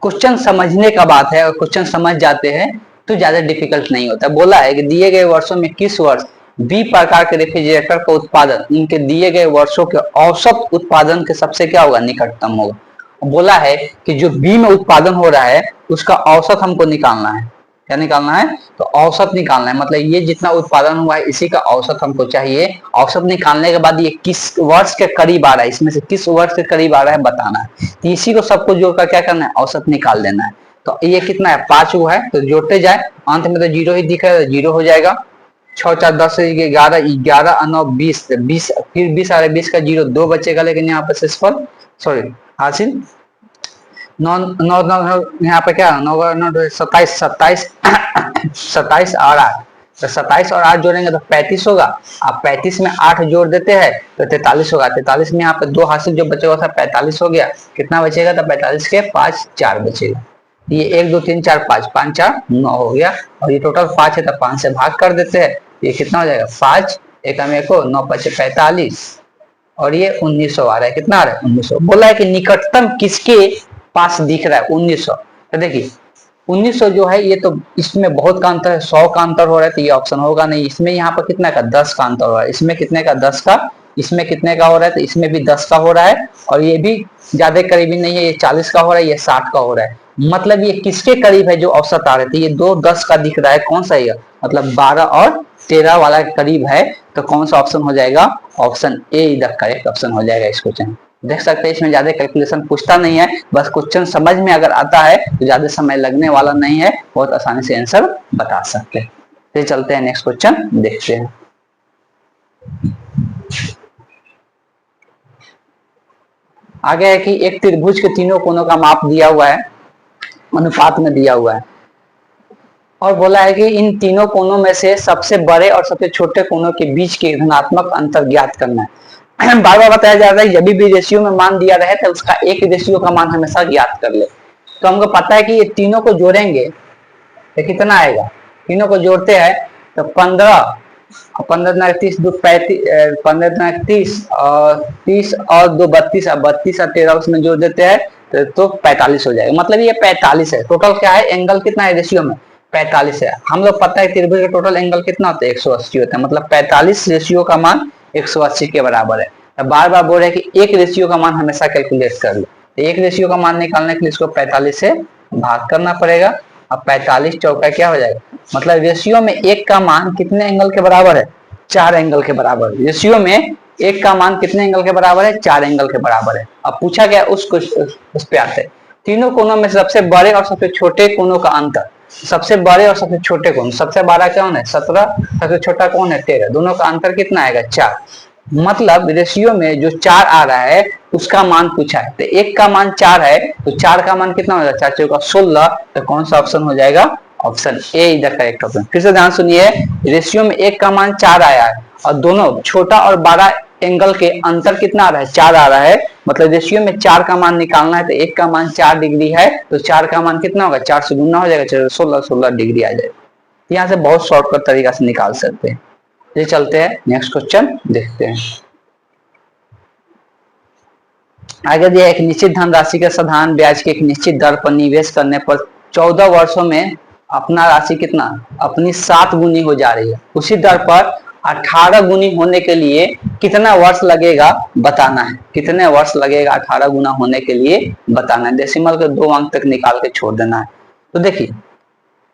क्वेश्चन समझने का बात है और क्वेश्चन समझ जाते हैं तो ज्यादा डिफिकल्ट नहीं होता। बोला है कि दिए गए वर्षों में किस वर्ष बी प्रकार के रेफ्रिजरेटर का उत्पादन इनके दिए गए वर्षों के औसत उत्पादन के सबसे क्या होगा, निकटतम होगा। बोला है कि जो बी में उत्पादन हो रहा है उसका औसत हमको निकालना है। क्या निकालना है, तो औसत निकालना है, मतलब ये जितना उत्पादन हुआ है इसी का औसत हमको चाहिए। औसत निकालने के बाद ये किस वर्ष के करीब आ रहा है, इसमें से किस वर्ष के करीब आ रहा है बताना है। तो इसी को सबको जोड़कर क्या करना है, औसत निकाल देना है। तो ये कितना है, 5 हुआ है, तो जोड़ते जाए, अंत में तो 0 ही दिख रहा है, 0 हो जाएगा। 6 4 10 11 11 और 9 20 20 फिर 20 आ रहा है, 20 का 0 2 बचेगा, लेकिन यहाँ पर शेषफल सॉरी हासिल 9 9 9 यहाँ पे क्या 9 9 27 27 27 और 8, तो 27 और 8 जोड़ेंगे तो 35 होगा। अब 35 में 8 जोड़ देते हैं तो 43 होगा। 43 में यहाँ पे 2 हासिल जो बचेगा था 45 हो गया। कितना बचेगा, तो 45 के 5 4 बचेगा। ये 1 2 3 4 5 5 4 9 हो गया, और ये टोटल 5 है तो 5 से भाग कर देते हैं। ये कितना हो जाएगा, 5 एक को 9 5 45, और ये 1900 आ रहा है। कितना आ रहा है, 1900। बोला है कि निकटतम किसके पास दिख रहा है, 1900। तो देखिए 1900 जो है ये तो इसमें बहुत का अंतर है, 100 का अंतर हो रहा है, तो ये ऑप्शन होगा नहीं। इसमें यहाँ पर कितना का 10 का अंतर हो रहा है, इसमें कितने का 10 का, इसमें कितने का हो रहा है, तो इसमें भी 10 का हो रहा है, और ये भी ज्यादा करीबी नहीं है, ये 40 का हो रहा है, ये 60 का हो रहा है। मतलब ये किसके करीब है जो औसत आ रहे थे, ये 2 10 का दिख रहा है, कौन सा है, मतलब 12 और 13 वाला के करीब है। तो कौन सा ऑप्शन हो जाएगा, option A the correct option हो जाएगा इस क्वेश्चन। देख सकते हैं इसमें ज्यादा कैलकुलेशन पूछता नहीं है, बस क्वेश्चन समझ में अगर आता है तो ज्यादा समय लगने वाला नहीं है, बहुत आसानी से आंसर बता सकते हैं। फिर चलते हैं नेक्स्ट क्वेश्चन देखते हैं। आगे है कि एक त्रिभुज के तीनों कोनों का माप दिया हुआ है, अनुपात में दिया हुआ है, और बोला है कि इन तीनों कोनों में से सबसे बड़े और सबसे छोटे कोनों के बीच के धनात्मक अंतर ज्ञात करना है। बार बार बताया जा रहा है जब भी रेशियो में मान दिया रहे तो उसका एक रेशियो का मान हमेशा ज्ञात कर ले। तो हमको पता है कि ये तीनों को जोड़ेंगे तो कितना आएगा, तीनों को जोड़ते हैं तो 15 15 30 2 35 15 30 और 30 और 2 32 और 32 और 13 उसमें जोड़ देते हैं तो 45 हो जाएगा। मतलब ये 45 है। टोटल क्या है, एंगल कितना है रेशियो में, 45 है। हम लोग पता है त्रिभुज का टोटल एंगल कितना होता है, 180 होता है। मतलब 45 रेशियो का मान 180 के बराबर है। तो बार बार बोल रहे हैं कि एक रेशियो का मान हमेशा कैलकुलेट कर लो। तो एक रेशियो का मान निकालने के लिए इसको 45 से भाग करना पड़ेगा। अब 45 चौका क्या हो जाएगा, मतलब रेशियो में एक का मान कितने एंगल के बराबर है, 4 एंगल के बराबर। रेशियो में एक का मान कितने एंगल के बराबर है, 4 एंगल के बराबर है। अब पूछा गया उस पे आते हैं, तीनों कोनों में सबसे बड़े और सबसे छोटे कोनों का अंतर। सबसे बड़े और सबसे छोटे कोण, सबसे बड़ा कौन है 17, सबसे छोटा कौन है 13, दोनों का अंतर कितना आएगा 4। मतलब रेशियो में जो 4 आ रहा है उसका मान पूछा है, तो एक का मान 4 है तो 4 का मान कितना हो जाएगा, 4 चौका 16। तो कौन सा ऑप्शन हो जाएगा, option A is the correct option. फिर से ध्यान सुनिए, रेशियो में एक का मान 4 आया है और दोनों छोटा और बड़ा एंगल के अंतर कितना आ रहा है, 4 आ रहा है। मतलब रेशियो में 4 का मान निकालना है तो एक का मान 4 डिग्री है तो 4 का मान कितना होगा, 4 से गुना हो जाएगा, 16 16 डिग्री आ जाएगा। यहाँ से बहुत शॉर्टकट तरीका से निकाल सकते हैं। ये चलते हैं नेक्स्ट क्वेश्चन देखते हैं। आगे दिया एक निश्चित धनराशि का साधारण ब्याज के एक निश्चित दर पर निवेश करने पर 14 वर्षों में अपना राशि कितना अपनी 7 गुनी हो जा रही है। उसी दर पर 18 गुनी होने के लिए कितना वर्ष लगेगा बताना है। कितने वर्ष लगेगा 18 गुना होने के लिए बताना है। डेसिमल के 2 अंक तक निकाल के छोड़ देना है। तो देखिए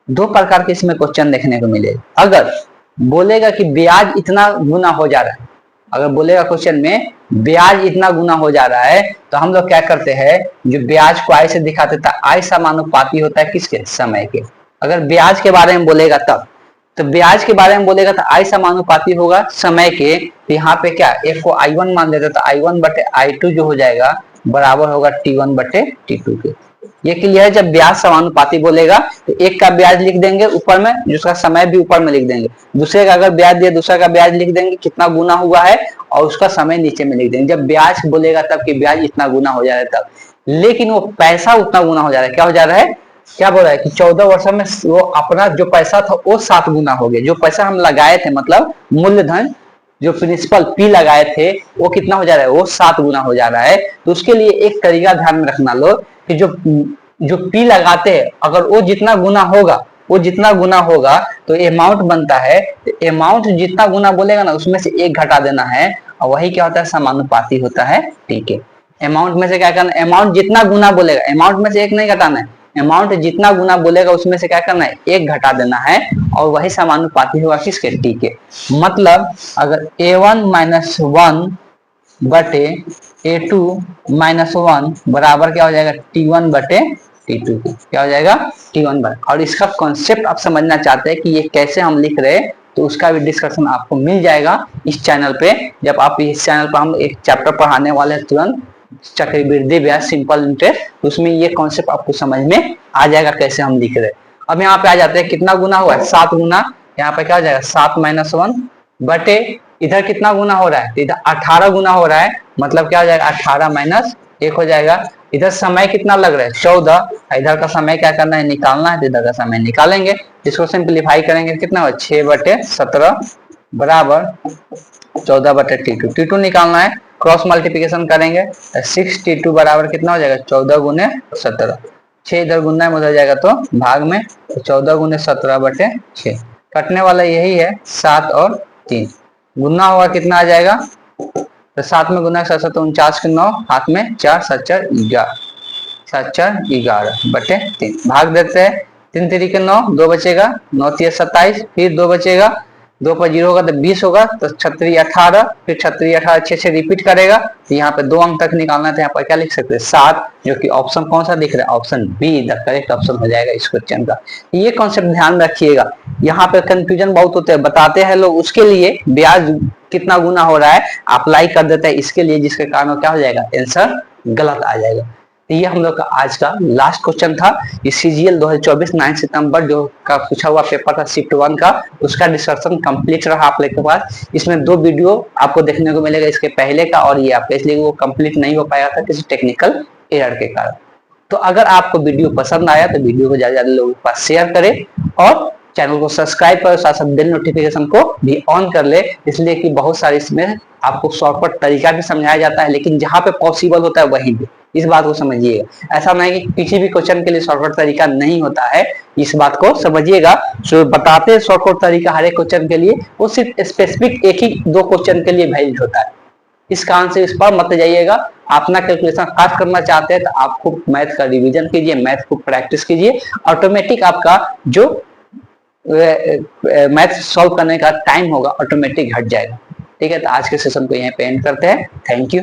2 प्रकार के इसमें क्वेश्चन देखने को मिलेगा। अगर बोलेगा कि ब्याज इतना गुना हो जा रहा है, अगर बोलेगा क्वेश्चन में ब्याज इतना गुना हो जा रहा है तो हम लोग क्या करते हैं, जो ब्याज को आई से दिखाते थे, आई समानुपाती होता है किसके, समय के। अगर ब्याज के बारे में बोलेगा तब, तो ब्याज के बारे में बोलेगा तो आई समानुपाती होगा समय के। तो यहाँ पे क्या एक को I1 मान लेते तो I1 बटे I2 जो हो जाएगा बराबर होगा T1 बटे T2 के। ये क्लियर है। जब ब्याज समानुपाती बोलेगा तो एक का ब्याज लिख देंगे ऊपर में, जिसका समय भी ऊपर में लिख देंगे, दूसरे का अगर ब्याज दिया दूसरा का ब्याज लिख देंगे कितना गुना हुआ है और उसका समय नीचे में लिख देंगे। जब ब्याज बोलेगा तब कि ब्याज इतना गुना हो जा रहा है तब, लेकिन वो पैसा उतना गुना हो जा रहा है। क्या हो जा रहा है, क्या बोल रहा है कि 14 वर्षों में वो अपना जो पैसा था वो 7 गुना हो गया। जो पैसा हम लगाए थे मतलब मूलधन, जो प्रिंसिपल पी लगाए थे वो कितना हो जा रहा है, वो 7 गुना हो जा रहा है। तो उसके लिए एक तरीका ध्यान में रखना लो कि जो जो पी लगाते हैं अगर वो जितना गुना होगा, वो जितना गुना होगा तो अमाउंट बनता है। अमाउंट जितना गुना बोलेगा ना उसमें से एक घटा देना है और वही क्या होता है, समानुपाती होता है। ठीक है, अमाउंट में से क्या करना है, अमाउंट जितना गुना बोलेगा अमाउंट में से एक नहीं घटाना है, अमाउंट जितना गुना बोलेगा उसमें से क्या करना है, एक घटा देना है और वही समानुपाती होगा किसके, टी के। मतलब अगर a1 माइनस 1 बटे a2 माइनस 1 बराबर क्या हो जाएगा, t1 बटे t2, क्या हो जाएगा, t1 बराबर। और इसका कॉन्सेप्ट आप समझना चाहते हैं कि ये कैसे हम लिख रहे हैं तो उसका भी डिस्कशन आपको मिल जाएगा इस चैनल पे। जब आप इस चैनल पर हम एक चैप्टर पढ़ाने वाले हैं तुरंत, चक्रवृद्धि ब्याज सिंपल इंटरेस्ट, उसमें ये कॉन्सेप्ट आपको समझ में आ जाएगा कैसे हम लिख रहे हैं। अब यहाँ पे आ जाते हैं, कितना गुना हुआ है, 7 गुना। यहाँ पे क्या हो जाएगा, 7 माइनस 1 बटे इधर कितना गुना हो रहा है, तो इधर 18 गुना हो रहा है। मतलब क्या हो जाएगा, 18 माइनस 1 हो जाएगा। इधर समय कितना लग रहा है, 14, इधर का समय क्या करना है, निकालना है, तो इधर का समय निकालेंगे। इसको सिंप्लीफाई करेंगे कितना हो, 6 बटे 17 बराबर 14 बटे टी टू निकालना है। क्रॉस मल्टीप्लिकेशन करेंगे 6 टी2 बराबर कितना हो जाएगा, 14 गुने 17, 6 इधर गुना में उधर जाएगा तो भाग में, तो 14 गुने 17 बटे 6, कटने वाला यही है 7 और 3, गुना होगा कितना आ जाएगा, तो 7 में गुना 7 तो 49 के 9, हाथ में 4 7 4 11, 7 4 11 बटे 3, भाग देते हैं, 3 3 के 9, 2 बचेगा, 9 3 27, फिर 2 बचेगा, 2 पर 0 होगा तो 20 होगा, तो 36 18, फिर 36 18 6 से रिपीट करेगा, तो यहाँ पे 2 अंक तक निकालना है, तो यहाँ पर क्या लिख सकते हैं 7, जो कि ऑप्शन कौन सा दिख रहा है, option be the correct option हो जाएगा इस क्वेश्चन का। ये कॉन्सेप्ट ध्यान रखिएगा, यहाँ पे कंफ्यूजन बहुत होते हैं, बताते हैं लोग उसके लिए ब्याज कितना गुना हो रहा है अप्लाई कर देता है इसके लिए, जिसके कारण क्या हो जाएगा, आंसर गलत आ जाएगा। तो ये हम लोग का आज का लास्ट क्वेश्चन था। इस सीजीएल 2024 9 सितंबर जो का पूछा हुआ पेपर था शिफ्ट 1 का, उसका डिस्कशन कंप्लीट रहा आप लोग के पास। इसमें 2 वीडियो आपको देखने को मिलेगा, इसके पहले का और ये आपका, इसलिए वो कंप्लीट नहीं हो पाया था किसी टेक्निकल एरर के कारण। तो अगर आपको वीडियो पसंद आया तो वीडियो को ज्यादा ज्यादा लोगों के पास शेयर करें और चैनल को सब्सक्राइब कर, साथ साथ बेल नोटिफिकेशन को भी ऑन कर ले, इसलिए कि बहुत सारे इसमें आपको शॉर्टकट तरीका भी समझाया जाता है, लेकिन जहां पे पॉसिबल होता है वहीं पे, इस बात को समझिएगा। ऐसा नहीं कि किसी भी क्वेश्चन के लिए शॉर्टकट तरीका नहीं होता है, इस बात को समझिएगा। जो बताते हैं शॉर्टकट तरीका हर एक क्वेश्चन के लिए, वो सिर्फ स्पेसिफिक एक ही 2 क्वेश्चन के लिए वैलिड होता है। इस कारण से इस पर मत जाइएगा। अपना कैलकुलेशन फास्ट करना चाहते हैं तो आपको मैथ का रिवीजन कीजिए, मैथ को प्रैक्टिस कीजिए, ऑटोमेटिक आपका जो मैथ सॉल्व करने का टाइम होगा ऑटोमेटिक घट जाएगा। ठीक है, तो आज के सेशन को यहीं पे एंड करते हैं। Thank you.